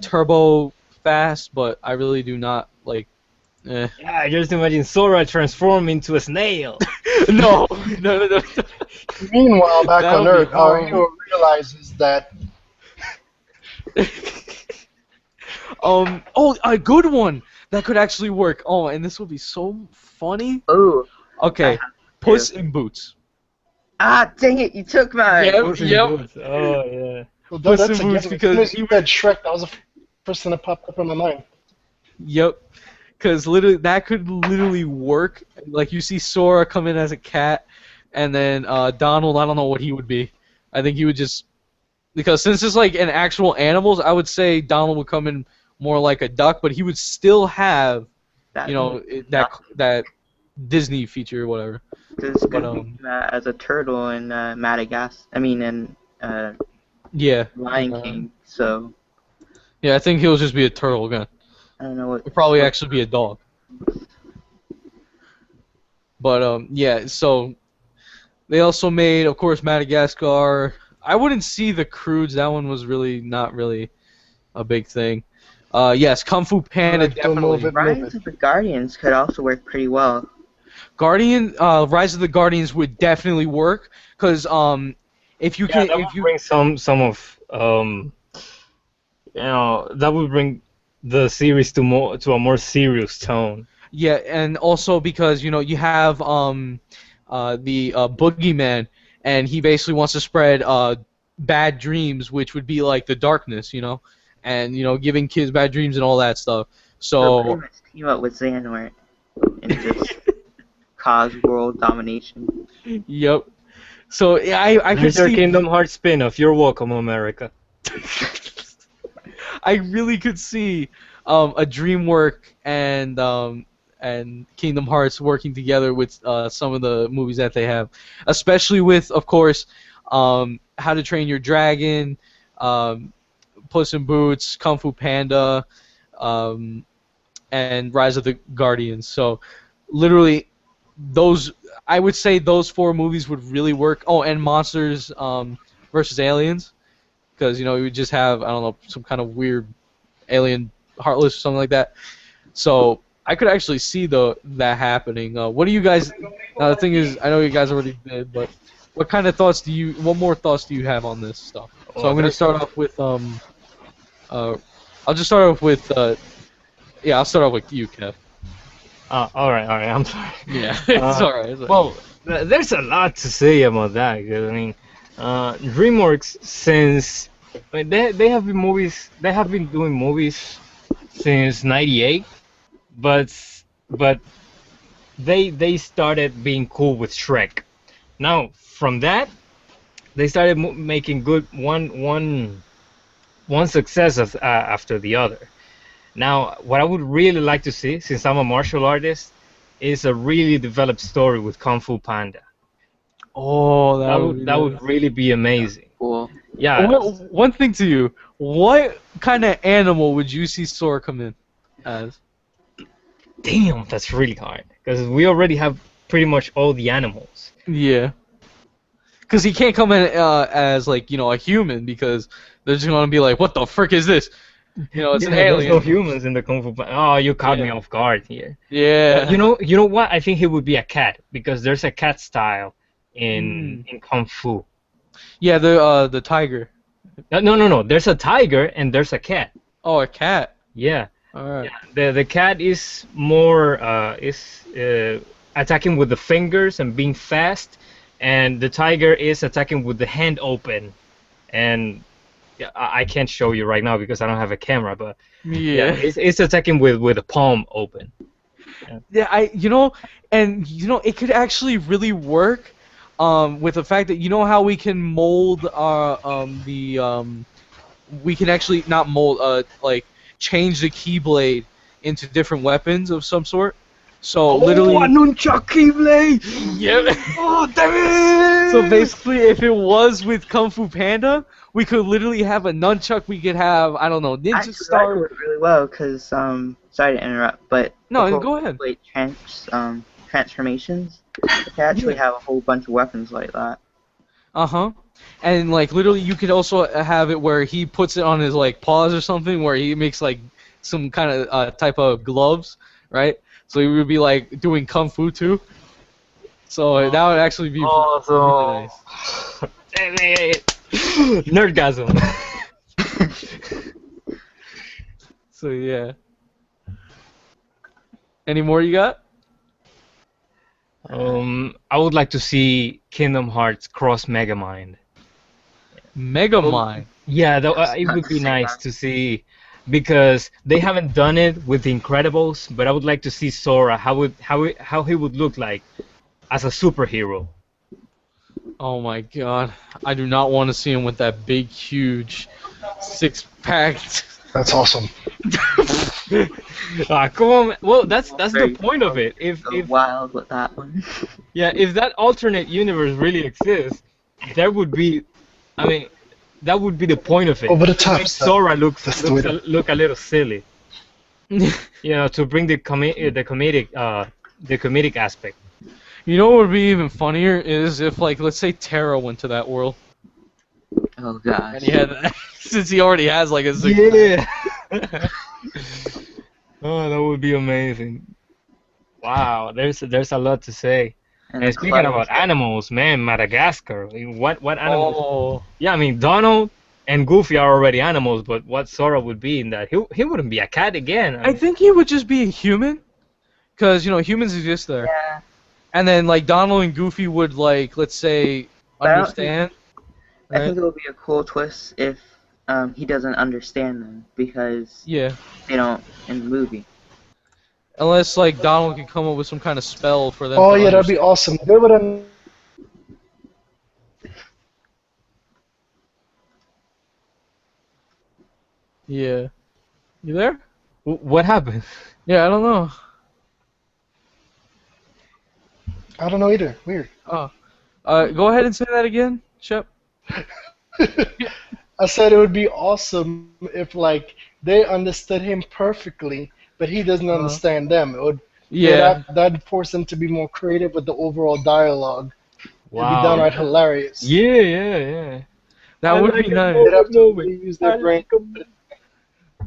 Turbo Fast, but I really do not like. Eh. Yeah, just imagine Sora transform into a snail. No, no, no, no. Meanwhile, back on That'll be Earth, our horrible. hero realizes that Oh, a good one that could actually work. Oh, and this will be so funny. Oh, I Okay, have to. Puss in Boots. Ah, dang it! You took mine. Yep, Puss in yep. Boots. Oh yeah. well, Puss that's in a Boots given. As soon because as you said Shrek, that was the first thing that popped up in my mind. yep, because literally that could literally work. Like you see Sora come in as a cat, and then Donald. I don't know what he would be. I think he would just because since it's like an actual animals, I would say Donald would come in more like a duck, but he would still have That that Disney feature or whatever. Because But Goofy came out as a turtle in Madagascar. I mean, in yeah, Lion King. So yeah, I think he'll just be a turtle again. I don't know what. He'll probably actually be a dog. But yeah, so they also made, of course, Madagascar. I wouldn't see the Croods. That one was really not really a big thing. Yes, Kung Fu Panda Like, don't move definitely. it, move Rise it. of the Guardians could also work pretty well. Rise of the Guardians would definitely work because if you Yeah, can, that if would you bring some of that would bring the series to a more serious tone. yeah, and also because you have the boogeyman, and he basically wants to spread bad dreams, which would be like the darkness, and giving kids bad dreams and all that stuff. So pretty So much team up with Xehanort and just cause world domination. yep. So yeah, I could Here's your see. Kingdom Hearts spin-off. You're welcome, America. I really could see a DreamWorks and Kingdom Hearts working together with some of the movies that they have, especially with, of course, How to Train Your Dragon, um, Puss in Boots, Kung Fu Panda, um, and Rise of the Guardians. So, literally, those I would say those four movies would really work. Oh, and Monsters versus Aliens, because you would just have I don't know some kind of weird alien heartless or something like that. So I could actually see that happening. What do you guys? Now the thing is, I know you guys already did, but what more thoughts do you have on this stuff? So Oh, I'm gonna there's start off with uh, I'll just start off with yeah, I'll start off with you, Kev. All right, all right. I'm sorry. Yeah, it's Uh, alright. It's all right. well, there's a lot to say about that. 'Cause, I mean, DreamWorks since I mean, they have been doing movies since '98, but but they started being cool with Shrek. Now from that they started making good one success after the other. Now, what I would really like to see, since I'm a martial artist, is a really developed story with Kung Fu Panda. Oh, that would be That would nice. really be amazing. Cool. Yeah, One thing to you, what kind of animal would you see Sora come in as? damn, that's really hard because we already have pretty much all the animals. Yeah. Because he can't come in as, like, a human, because they're just going to be like, what the frick is this? It's an Yeah, there's no alien. humans in the Kung Fu Panda. Oh, you caught me Yeah. off guard here. Yeah. You know what? I think he would be a cat because there's a cat style Mm. in Kung Fu. Yeah, the tiger. No. There's a tiger and there's a cat. Oh, a cat. Yeah. Alright. The cat is more attacking with the fingers and being fast, and the tiger is attacking with the hand open. And yeah, I can't show you right now because I don't have a camera, but Yeah. it's attacking with the palm open. Yeah, and it could actually really work, with the fact that how we can mold our we can actually not mold, like, change the keyblade into different weapons of some sort. So literally, nunchuck keyblade! yeah. Oh, damn it! So basically, if it was with Kung Fu Panda, we could literally have a nunchuck. We could have, I don't know, Ninja Actually, that Star. worked really well because sorry to interrupt, but No, before go we ahead. played transformations, you can actually have a whole bunch of weapons like that. Uh-huh. And, like, literally, you could also have it where he puts it on his, like, paws or something, where he makes, like, some kind of type of gloves, right? So he would be, like, doing kung fu too. So that would actually be really nice. Nerdgasm. So yeah. Any more you got? I would like to see Kingdom Hearts cross Megamind. Megamind. Yeah, it would be nice to see because they haven't done it with the Incredibles, but I would like to see Sora how he would look like as a superhero. Oh my god. I do not want to see him with that big, huge six-pack. That's awesome. Ah, come on. Well, that's the Very point of it. Go wild with that one. Yeah, if that alternate universe really exists, there would be, I mean, that would be the point of it. Over the top Make stuff. Sora That's the way to- look a little silly. To bring the comedic aspect. You know what would be even funnier is if, like, let's say Terra went to that world, Oh gosh. and he had that, since he already has, like, a six. Yeah. Oh, that would be amazing. Wow, there's a lot to say. And the speaking clouds. about animals, man, Madagascar. I mean, what animals? Oh. Yeah, I mean Donald and Goofy are already animals, but what Sora would be in that? He wouldn't be a cat again. I think he would just be a human, because, humans exist there. Yeah. And then, like, Donald and Goofy would, like, let's say, But I don't understand. I think it would be a cool twist if he doesn't understand them because Yeah. they don't in the movie. Unless, like, Donald can come up with some kind of spell for them. Oh to yeah, that'd be awesome. They would have. Yeah. You there? What happened? Yeah, I don't know. I don't know either. Weird. Oh. Go ahead and say that again, Shep. I said it would be awesome if like they understood him perfectly, but he doesn't understand them. It would Yeah. that'd force them to be more creative with the overall dialogue. It'd be Wow. downright hilarious. Yeah. That would be nice. They'd have to really use their brain.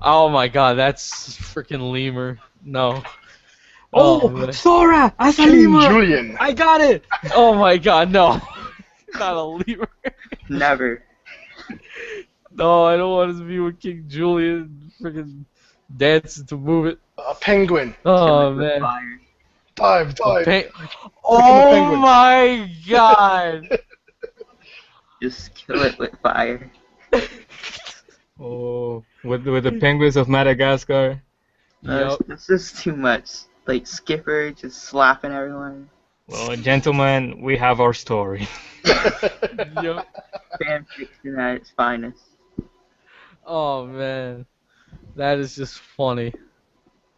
Oh my god, that's freaking lemur. No. Oh, man. Sora as a King lemur. Julian. I got it. Oh my god, no. Not a lemur. Never. No, I don't want to be with King Julian freaking dancing to move it. A penguin. Kill Oh it with man. fire. Dive, A dive. pain. Freaking the Oh penguin. my god. Just kill it with fire. Oh, with the penguins of Madagascar. Yup. That's just too much. Like Skipper just slapping everyone. Well, gentlemen, we have our story. Yup. Fan fiction at its finest. Oh man. That is just funny.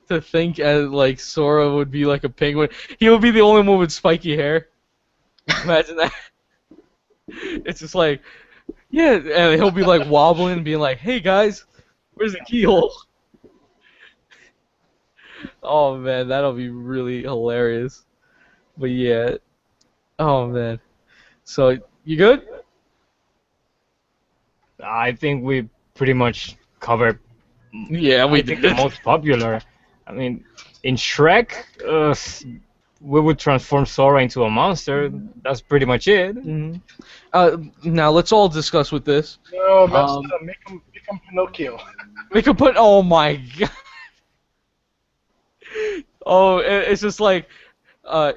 To think as like Sora would be like a penguin. He would be the only one with spiky hair. Imagine that. It's just like, yeah, and he'll be like wobbling, being like, "Hey guys, where's the keyhole?" Oh man, that'll be really hilarious. But yeah, oh man. So you good? I think we pretty much covered. Yeah, we I think the did. most popular. I mean, in Shrek, we would transform Sora into a monster. That's pretty much it. Mhm. Now let's all discuss with this. No, messed Um, up. Make him Pinocchio. we could put. Oh my god. Oh, it's just like, uh,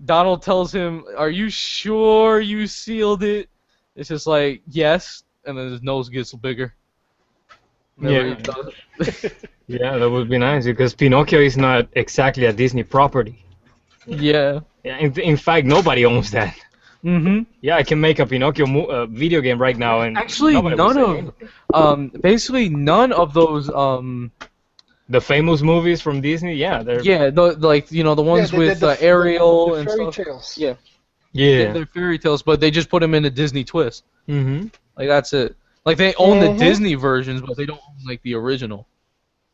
Donald tells him, "Are you sure you sealed it?" It's just like, "Yes," and then his nose gets bigger. Whenever he Yeah, does it. yeah, that would be nice because Pinocchio is not exactly a Disney property. Yeah. Yeah, in fact, nobody owns that. Mhm. Yeah, I can make a Pinocchio video game right now, and Actually, nobody will none say of, anything. basically none of those, The famous movies from Disney, yeah, they're yeah, like the Yeah, ones they did with Ariel the and fairy stuff. tales. Yeah, yeah. they're fairy tales, but they just put them in a Disney twist. Mm-hmm. Like that's it. Like they own the Mhm. Disney versions, but they don't own like the original.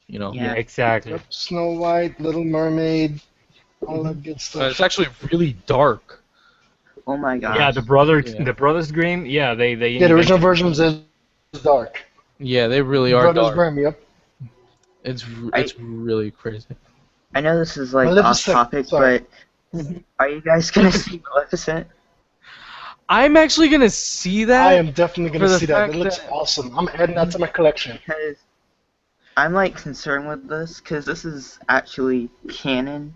You know. Yeah, Yeah. exactly. Yep, Snow White, Little Mermaid, all that good stuff. It's actually really dark. Oh my Yeah, gosh. Yeah. the Brothers Grimm, yeah, they Yeah, the original invented. versions is dark. Yeah, they really are Brothers dark. Grimm, yep. It's really crazy. I know this is like off Maleficent, topic, sorry. but are you guys gonna see Maleficent? I'm actually gonna see that. I am definitely for gonna the see that. fact It looks that- awesome. I'm adding that to my collection. Because I'm like concerned with this because this is actually canon,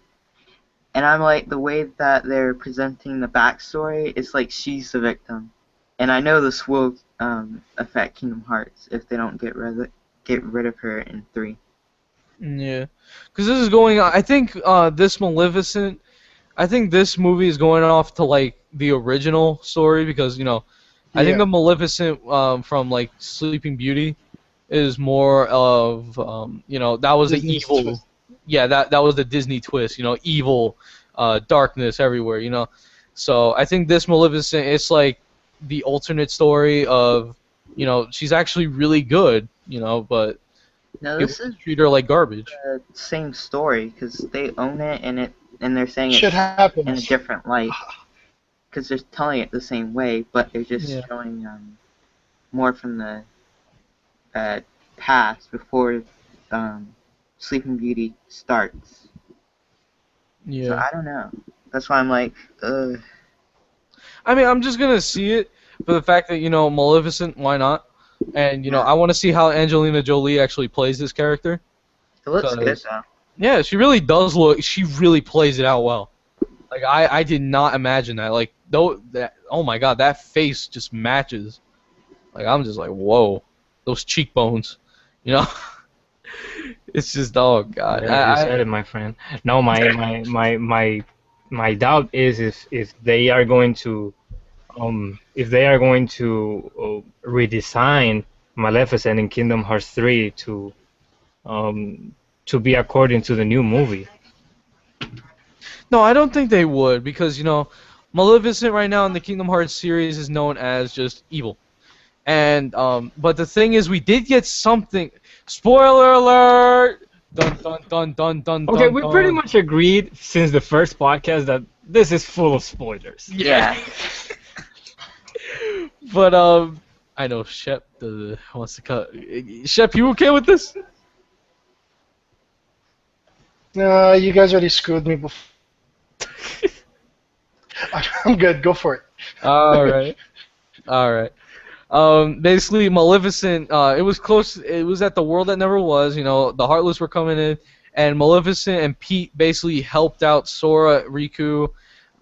and I'm like the way that they're presenting the backstory. It's like she's the victim, and I know this will affect Kingdom Hearts if they don't get rid of her in 3. Yeah, because this is going on. I think this Maleficent. I think this movie is going off to like the original story because I think Yeah. the Maleficent from like Sleeping Beauty is more of that was the Disney's evil. twist. Yeah, that was the Disney twist. Evil, darkness everywhere. So I think this Maleficent it's like the alternate story of she's actually really good. But No, people this is treat her like garbage. the same story because they own it, and they're saying Shit it in a happens. different light because they're telling it the same way, but they're just Yeah. showing more from the past before Sleeping Beauty starts. So Yeah. I don't know. That's why I'm like, I mean, I'm just gonna see it for the fact that Maleficent. Why not? And I want to see how Angelina Jolie actually plays this character. it looks good Cause- though. Yeah, she really does look. She really plays it out well. Like I did not imagine that. Like oh my god, that face just matches. Like I'm just like whoa, those cheekbones. You know, it's just oh god. Yeah, you said it, my friend. No, my doubt is if they are going to redesign Maleficent in Kingdom Hearts 3 to be according to the new movie. No, I don't think they would because Maleficent right now in the Kingdom Hearts series is known as just evil. And but the thing is, we did get something. Spoiler alert! Dun dun dun dun dun. Okay, dun, we dun. pretty much agreed since the first podcast that this is full of spoilers. Yeah. But I know Shep wants to cut. Shep, you okay with this? You guys already screwed me before. I'm good. Go for it. All right, all right. Basically, Maleficent. It was close. It was at the world that never was. You know, the Heartless were coming in, and Maleficent and Pete basically helped out Sora, Riku,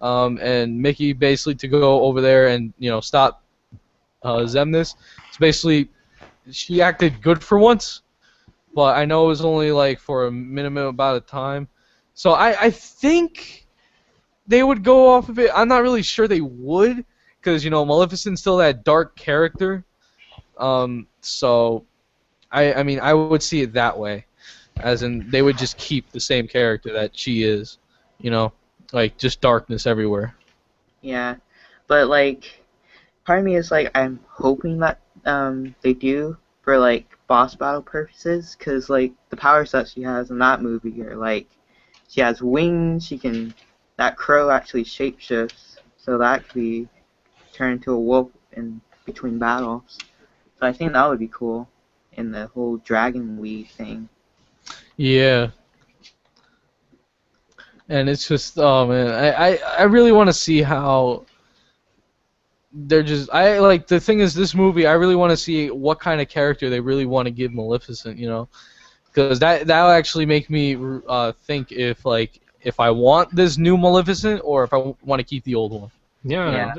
and Mickey basically to go over there and stop Xemnas. So basically, she acted good for once, but I know it was only like for a minimum amount of time. So I think they would go off of it. I'm not really sure they would, because Maleficent's still that dark character. So I mean I would see it that way, as in they would just keep the same character that she is, you know, like just darkness everywhere. Yeah, but like, part of me is like, I'm hoping that they do for like boss battle purposes, because like the powers that she has in that movie are like, she has wings. She can that crow actually shapeshifts, so that could be turned into a wolf in between battles. So I think that would be cool in the whole dragon weed thing. Yeah, and it's just oh man, I really want to see how they're just I like the thing is this movie I really want to see what kind of character they really want to give Maleficent, because that'll actually make me think if I want this new Maleficent or if I want to keep the old one. Yeah, Yeah,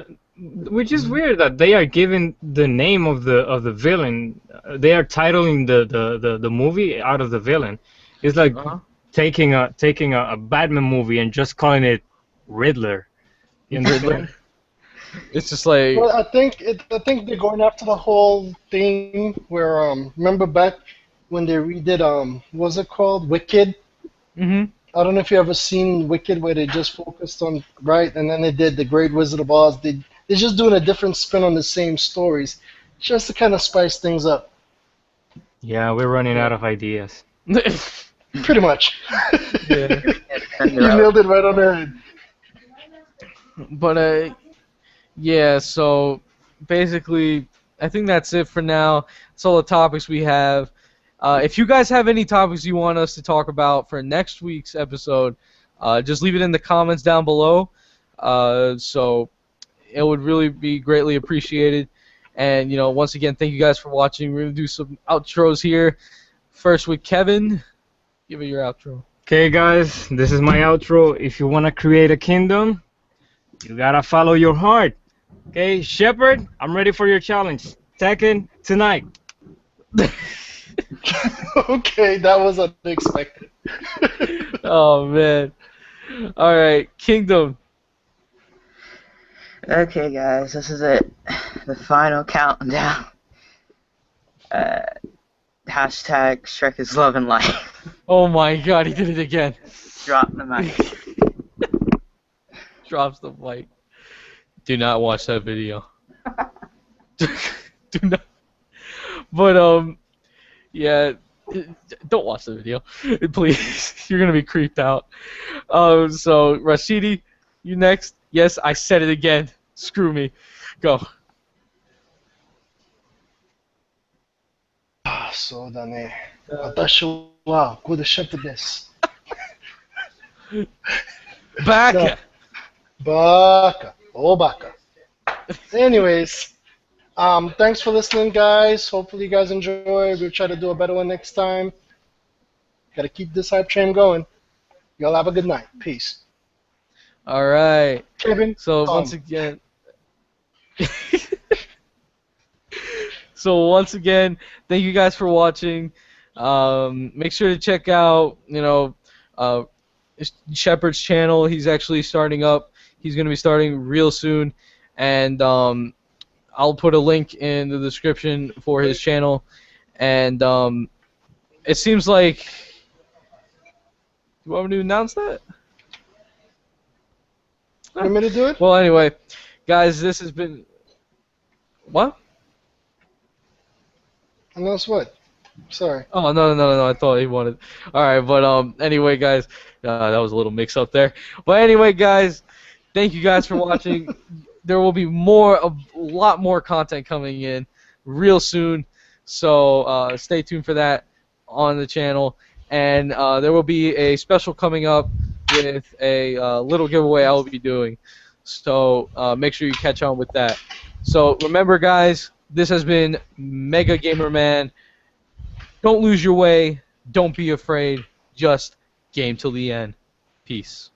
which is weird that they are giving the name of the villain. They are titling the movie out of the villain. It's like Uh-huh. taking a Batman movie and just calling it Riddler. You Riddler. understand? It's just like Well, I think they're going after the whole thing where remember back when they redid what was it called, Wicked? hmm I don't know if you ever seen Wicked where they just focused on right, and then they did the Great Wizard of Oz. They're just doing a different spin on the same stories, just to kind of spice things up. Yeah, we're running out of ideas. Pretty much. yeah. send You her out. nailed it right on the head. But yeah, so basically, I think that's it for now. That's all the topics we have. If you guys have any topics you want us to talk about for next week's episode, just leave it in the comments down below. So it would really be greatly appreciated. And once again, thank you guys for watching. We're gonna do some outros here. First with Kevin. Give it your outro. Okay, guys, this is my outro. If you want to create a kingdom, you gotta follow your heart. Okay, Shepard, I'm ready for your challenge. Tekken tonight. Okay, that was unexpected. Oh man. All right, Kingdom. Okay, guys, this is it. The final countdown. Uh, hashtag Shrek is love and life. Oh my God, he did it again. Drop the mic. Drops the mic. Do not watch that video. Do not. But yeah, don't watch the video, please. You're gonna be creeped out. So Rashidi, you next. Yes, I said it again. Screw me. Go. そうだね。私はここでシェフです。Back. Baka. Oh, baka. Anyways, thanks for listening, guys. Hopefully you guys enjoy. We'll try to do a better one next time. Gotta keep this hype train going. Y'all have a good night. Peace. All right. Kevin, So once again. So once again, thank you guys for watching. Make sure to check out, Shepard's channel. He's actually starting up. He's going to be starting real soon, and I'll put a link in the description for his channel. And it seems like, you want me to announce that? you want me to do it? Well, anyway, guys, this has been what? Announce what? Sorry. Oh no! I thought he wanted. All right, but anyway, guys, that was a little mix up there. But anyway, guys, thank you guys for watching. There will be a lot more content coming in real soon, so stay tuned for that on the channel. And there will be a special coming up with a little giveaway I will be doing. So make sure you catch on with that. So remember, guys, This has been Mega Gamer Man. Don't lose your way. Don't be afraid. Just game till the end. Peace.